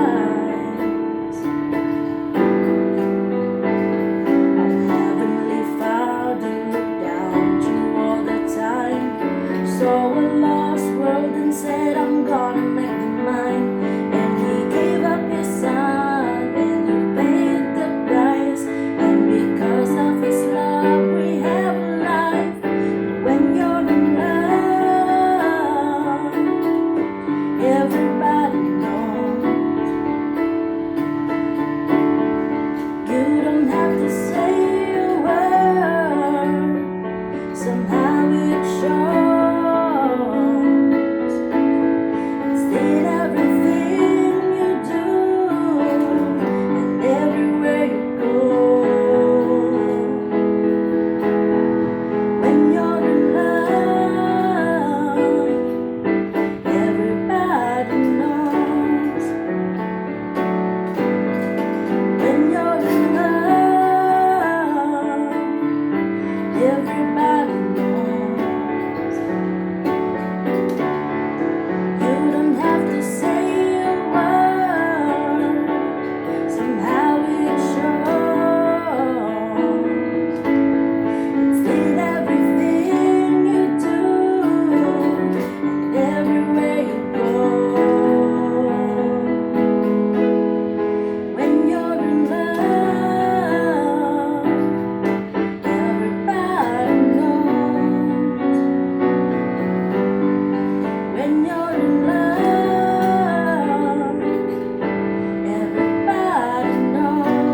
S1: Our Heavenly Father looked down through all the time, saw a lost world and said, I'm gonna make them mine. And He gave up His Son, and He paid the price. And because of His love, we have life. When you're in love, everybody knows. You don't have to say a word, somehow it shows. It's in everything you do and everywhere you go. When you're in love, everybody knows. When you're in love, everybody knows. You don't have to say a word, somehow it shows. It's in everything you do and everywhere you go. When you're in love, everybody knows. When you're in love, everybody knows.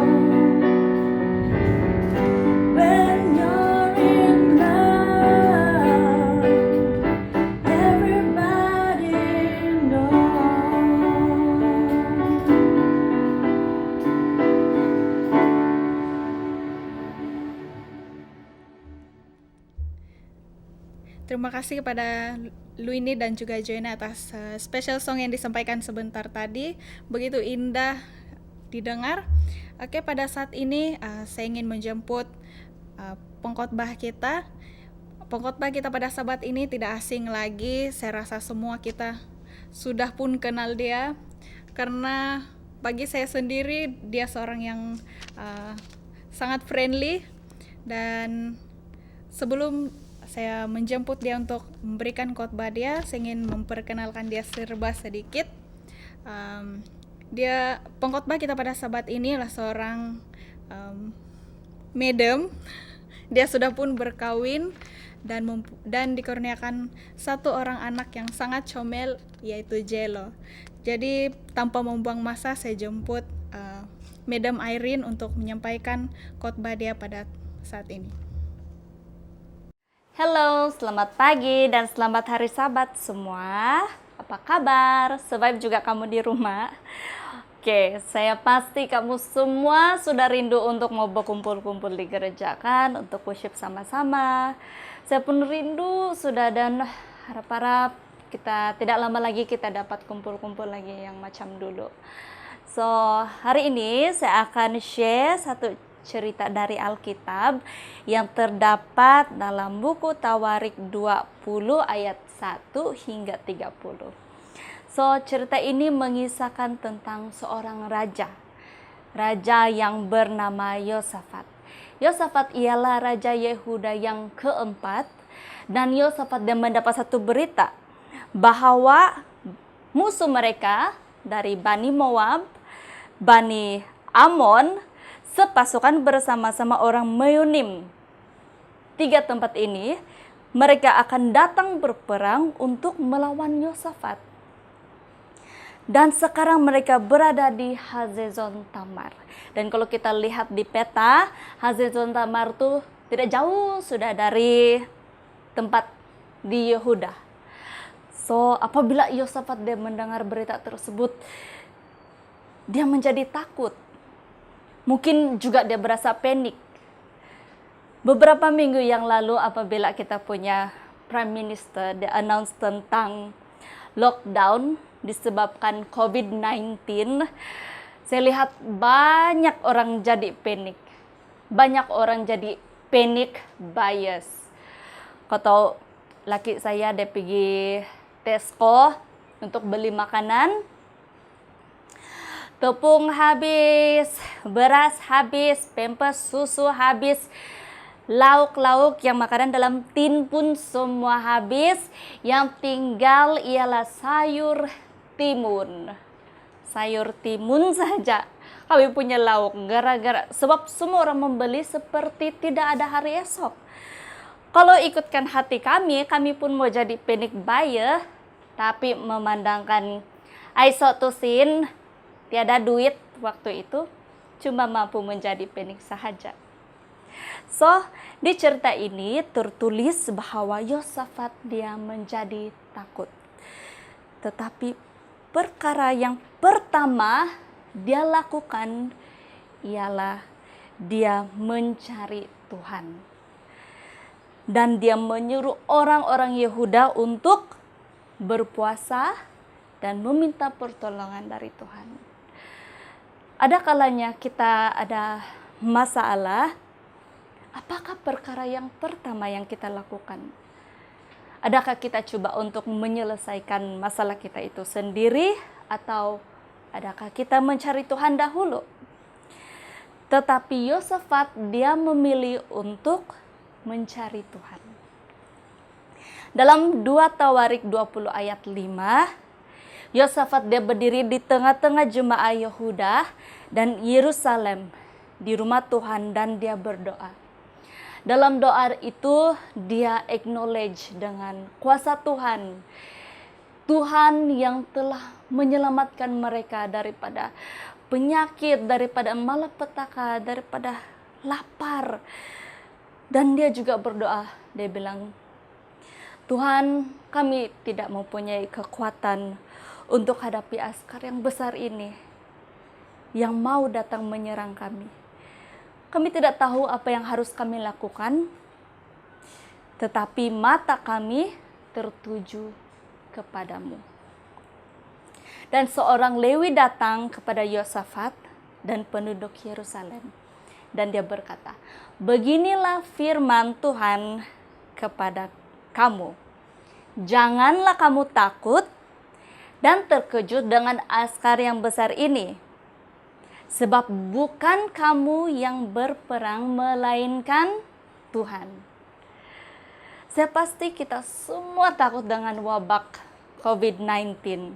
S1: When you're in love, everybody knows.
S2: Terima kasih kepada Luini dan juga Joanna atas special song yang disampaikan sebentar tadi. Begitu indah didengar. Oke, pada saat ini saya ingin menjemput pengkhotbah kita. Pengkhotbah kita pada Sabat ini tidak asing lagi. Saya rasa semua kita sudah pun kenal dia, karena bagi saya sendiri dia seorang yang sangat friendly. Dan sebelum saya menjemput dia untuk memberikan khotbah dia. Saya ingin memperkenalkan dia serba sedikit. Dia pengkhotbah kita pada Sabat ini adalah seorang madam. Dia sudah pun berkawin dan dikurniakan satu orang anak yang sangat comel, yaitu Jelo. Jadi tanpa membuang masa, saya jemput Madam Irene untuk menyampaikan khotbah dia pada saat ini.
S4: Halo, selamat pagi dan selamat hari Sabat semua. Apa kabar? Survive juga kamu di rumah? Oke, saya pasti kamu semua sudah rindu untuk mau berkumpul-kumpul di gereja kan, untuk worship sama-sama. Saya pun rindu sudah, dan harap-harap kita tidak lama lagi kita dapat kumpul-kumpul lagi yang macam dulu. So, hari ini saya akan share satu cerita dari Alkitab yang terdapat dalam buku Tawarik 20 ayat 1 hingga 30. So, cerita ini mengisahkan tentang seorang raja yang bernama Yosafat. Yosafat ialah raja Yehuda yang keempat, dan Yosafat dia mendapat satu berita bahwa musuh mereka dari Bani Moab, Bani Amon, sepasukan bersama-sama orang Meunim. 3 tempat ini, mereka akan datang berperang untuk melawan Yosafat. Dan sekarang mereka berada di Hazezon Tamar. Dan kalau kita lihat di peta, Hazezon Tamar itu tidak jauh sudah dari tempat di Yehuda. So, apabila Yosafat dia mendengar berita tersebut, dia menjadi takut. Mungkin juga dia berasa panik. Beberapa minggu yang lalu apabila kita punya Prime Minister, dia announce tentang lockdown disebabkan COVID-19, saya lihat banyak orang jadi panik. Banyak orang jadi panic buyers. Kau tahu, laki saya dia pergi Tesco untuk beli makanan. Tepung habis, beras habis, pampers, susu habis, lauk-lauk yang makanan dalam tin pun semua habis. Yang tinggal ialah sayur timun. Sayur timun saja kami punya lauk, sebab semua orang membeli seperti tidak ada hari esok. Kalau ikutkan hati kami pun mau jadi panic buyer, tapi memandangkan isotosin tiada duit waktu itu, cuma mampu menjadi panic sahaja. So, di cerita ini tertulis bahwa Yosafat dia menjadi takut. Tetapi perkara yang pertama dia lakukan ialah dia mencari Tuhan. Dan dia menyuruh orang-orang Yehuda untuk berpuasa dan meminta pertolongan dari Tuhan. Ada kalanya kita ada masalah, apakah perkara yang pertama yang kita lakukan? Adakah kita coba untuk menyelesaikan masalah kita itu sendiri, atau adakah kita mencari Tuhan dahulu? Tetapi Yosafat dia memilih untuk mencari Tuhan. Dalam 2 Tawarik 20 ayat 5, Yosafat dia berdiri di tengah-tengah jemaah Yehuda dan Yerusalem di rumah Tuhan, dan dia berdoa. Dalam doa itu dia acknowledge dengan kuasa Tuhan. Tuhan yang telah menyelamatkan mereka daripada penyakit, daripada malapetaka, daripada lapar. Dan dia juga berdoa, dia bilang, Tuhan, kami tidak mempunyai kekuatan untuk hadapi askar yang besar ini yang mau datang menyerang kami. Kami tidak tahu apa yang harus kami lakukan, tetapi mata kami tertuju kepadamu. Dan seorang Lewi datang kepada Yosafat dan penduduk Yerusalem, dan dia berkata, beginilah firman Tuhan kepada kamu, janganlah kamu takut dan terkejut dengan askar yang besar ini, sebab bukan kamu yang berperang, melainkan Tuhan. Saya pasti kita semua takut dengan wabak COVID-19.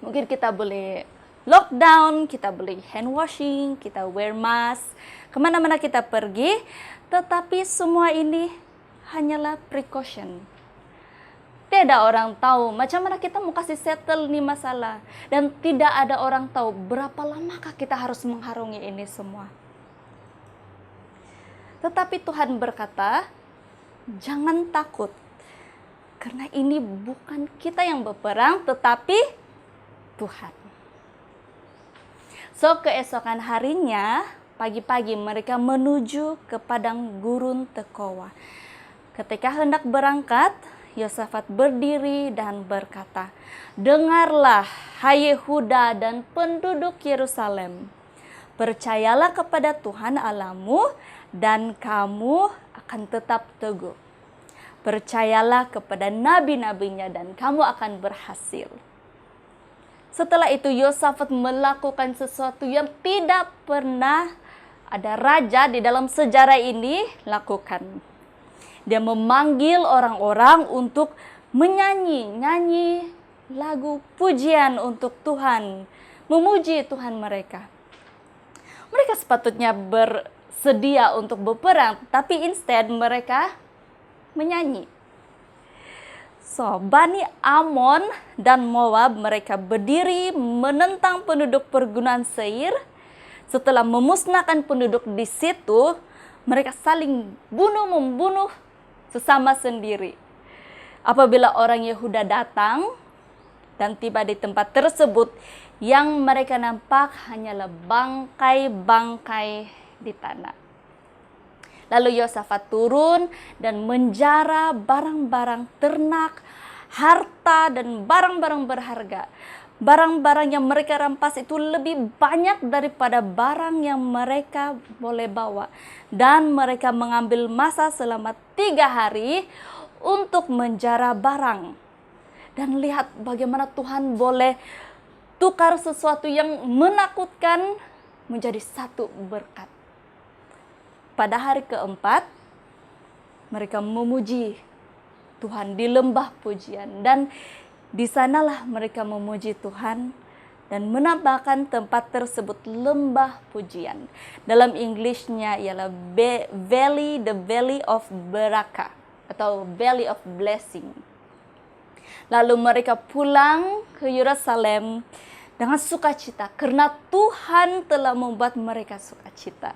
S4: Mungkin kita boleh lockdown, kita boleh hand washing, kita wear mask, kemana-mana kita pergi, tetapi semua ini hanyalah precaution. Tidak orang tahu macam mana kita mau kasih settle nih masalah. Dan tidak ada orang tahu berapa lamakah kita harus mengharungi ini semua. Tetapi Tuhan berkata, jangan takut. Karena ini bukan kita yang berperang, tetapi Tuhan. So, keesokan harinya, pagi-pagi mereka menuju ke padang gurun Tekoa. Ketika hendak berangkat, Yosafat berdiri dan berkata, "Dengarlah, hai Yehuda dan penduduk Yerusalem. Percayalah kepada Tuhan Allahmu dan kamu akan tetap teguh. Percayalah kepada nabi-nabinya dan kamu akan berhasil." Setelah itu Yosafat melakukan sesuatu yang tidak pernah ada raja di dalam sejarah ini lakukan. Dia memanggil orang-orang untuk menyanyi lagu pujian untuk Tuhan, memuji Tuhan mereka. Mereka sepatutnya bersedia untuk berperang, tapi instead mereka menyanyi. So, Bani Amon dan Moab mereka berdiri menentang penduduk pergunungan Seir. Setelah memusnahkan penduduk di situ, mereka saling membunuh sesama sendiri. Apabila orang Yehuda datang dan tiba di tempat tersebut, yang mereka nampak hanyalah bangkai-bangkai di tanah. Lalu Yosafat turun dan menjara barang-barang ternak, harta, dan barang-barang berharga. Barang-barang yang mereka rampas itu lebih banyak daripada barang yang mereka boleh bawa. Dan mereka mengambil masa selama 3 hari untuk menjara barang. Dan lihat bagaimana Tuhan boleh tukar sesuatu yang menakutkan menjadi satu berkat. Pada hari keempat, mereka memuji Tuhan di lembah pujian. Dan di sanalah mereka memuji Tuhan dan menambahkan tempat tersebut lembah pujian. Dalam Inggrisnya ialah the valley of Barakah atau valley of blessing. Lalu mereka pulang ke Yerusalem dengan sukacita karena Tuhan telah membuat mereka sukacita.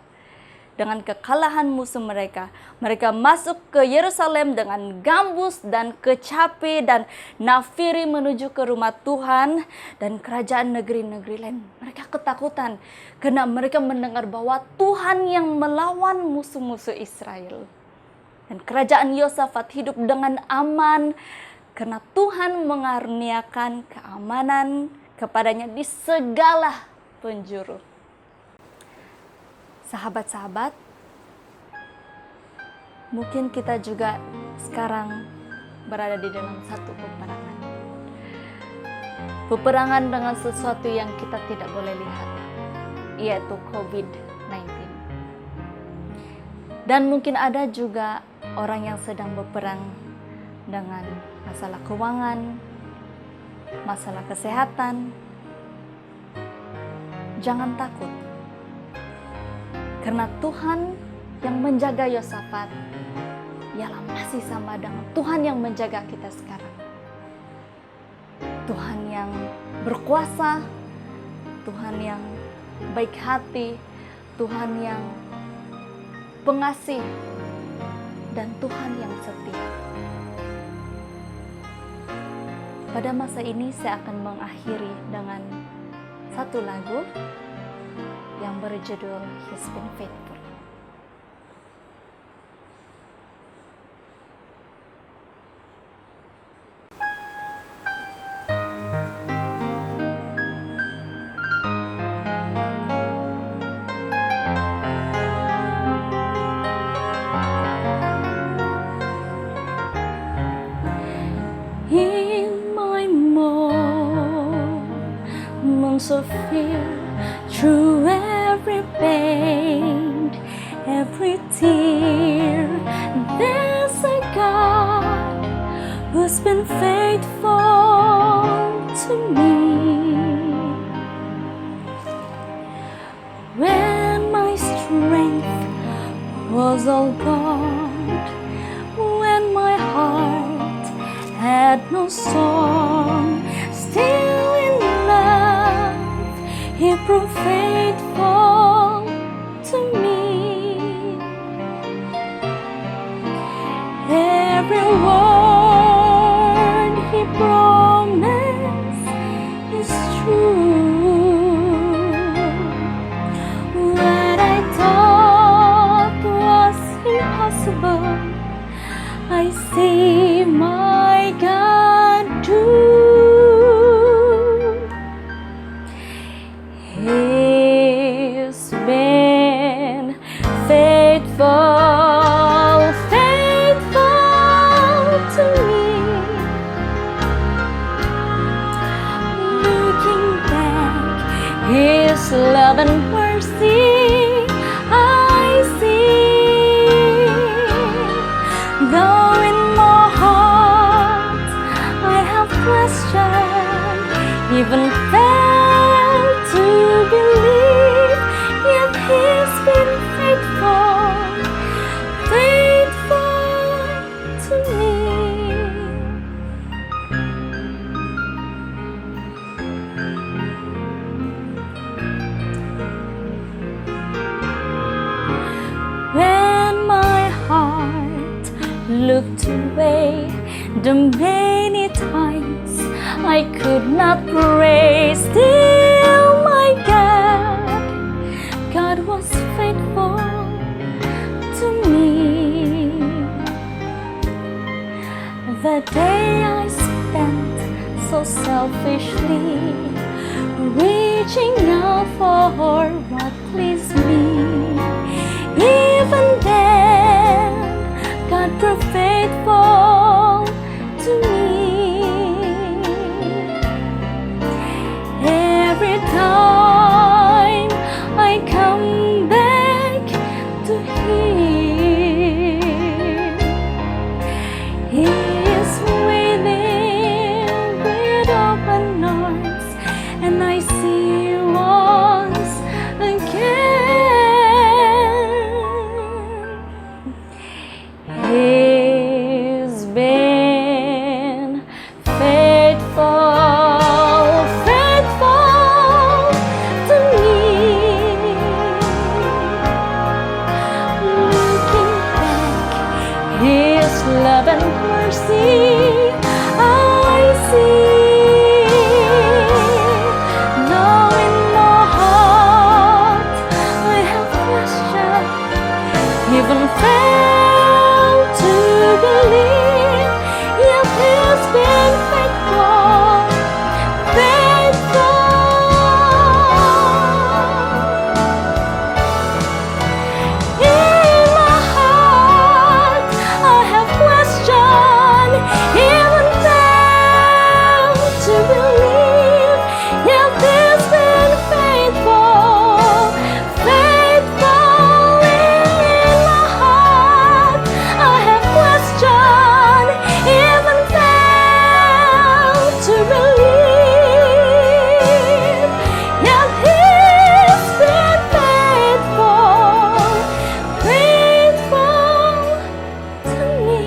S4: Dengan kekalahan musuh mereka, mereka masuk ke Yerusalem dengan gambus dan kecapi dan nafiri menuju ke rumah Tuhan dan kerajaan negeri-negeri lain. Mereka ketakutan karena mereka mendengar bahwa Tuhan yang melawan musuh-musuh Israel. Dan kerajaan Yosafat hidup dengan aman karena Tuhan mengaruniakan keamanan kepadanya di segala penjuru. Sahabat-sahabat, mungkin kita juga sekarang berada di dalam satu peperangan. Peperangan dengan sesuatu yang kita tidak boleh lihat, yaitu COVID-19. Dan mungkin ada juga orang yang sedang berperang dengan masalah keuangan, masalah kesehatan. Jangan takut. Karena Tuhan yang menjaga Yosafat ialah masih sama dengan Tuhan yang menjaga kita sekarang. Tuhan yang berkuasa, Tuhan yang baik hati, Tuhan yang pengasih, dan Tuhan yang setia. Pada masa ini saya akan mengakhiri dengan satu lagu yang berjudul He's Been Faithful.
S1: In my moments of fear, through every pain, every tear, there's a God oh God, when my heart had no song, still in love you proved faithful to me. Every word he promised is true. What I thought was impossible, I see my God do. He's been faithful, faithful to me. Looking back, His love and mercy I see. Though in my heart I have questioned, even failed to believe, yet He's been faithful, faithful to me. When my heart looked away, the many times I could not pray, still my God was faithful to me. The day I spent so selfishly, reaching out for what pleased me, even then God proved faithful to me. Every time I come back to Him, He is waiting with open arms, and I see once again. He's been faithful, faithful to me. Looking back, His love and mercy I see. Now in my heart I have questioned, even failed to believe, yet He's been faithful, faithful. In my heart I have questioned, even failed to believe, yet He's been faithful, faithful. In my heart I have questioned, even failed to believe, yet He's been faithful, faithful to me.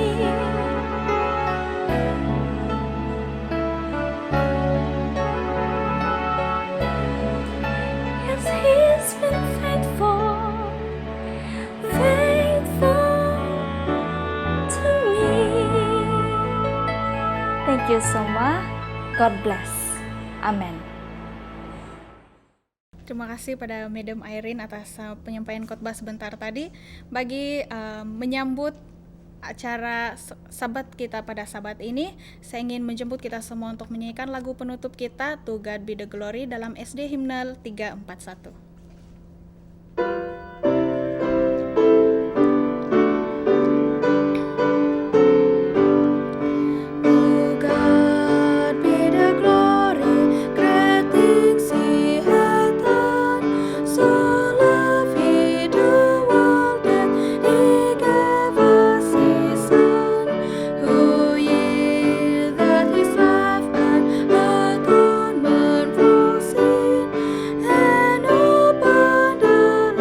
S1: Yes, He's been faithful, faithful to me. Thank you so much. God bless. Amen.
S2: Terima kasih pada Madam Irene atas penyampaian khotbah sebentar tadi. Bagi menyambut acara sabat kita pada sabat ini, saya ingin menjemput kita semua untuk menyanyikan lagu penutup kita, To God Be The Glory, dalam SD Himnal 341.
S1: To God be the glory, great things He hath done. So loved He the world that He gave us His Son, who yielded His life and atonement for sin, and opened the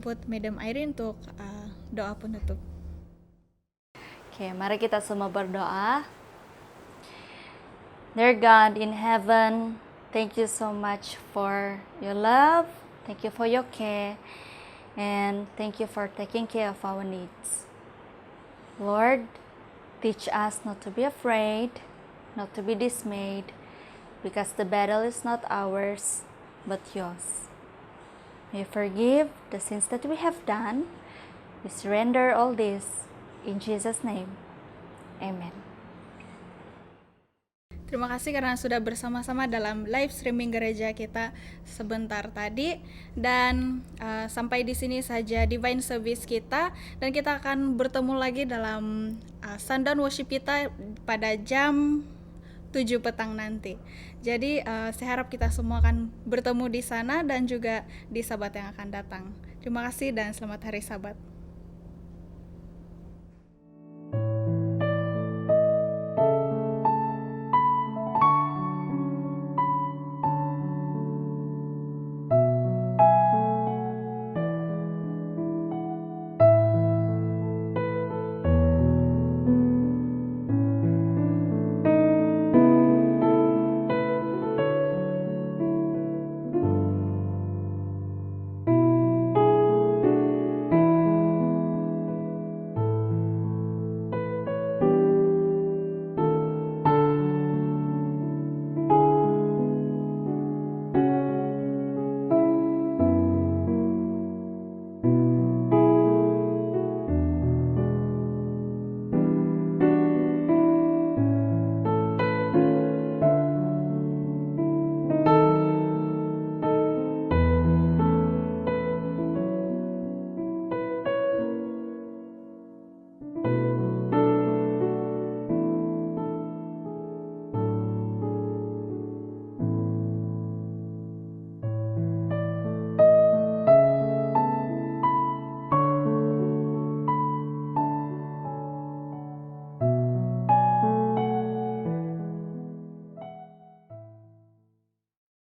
S2: jemput Madam Irene untuk doa penutup.
S4: Oke, mari kita semua berdoa. Dear God in heaven, thank you so much for your love. Thank you for your care. And thank you for taking care of our needs. Lord, teach us not to be afraid, not to be dismayed, because the battle is not ours, but yours. May you forgive the sins that we have done. We surrender all this in Jesus' name. Amen.
S2: Terima kasih karena sudah bersama-sama dalam live streaming gereja kita sebentar tadi, dan sampai di sini saja divine service kita, dan kita akan bertemu lagi dalam sundown worship kita pada jam 7 petang nanti. Jadi saya harap kita semua akan bertemu di sana dan juga di Sabat yang akan datang. Terima kasih dan selamat hari Sabat.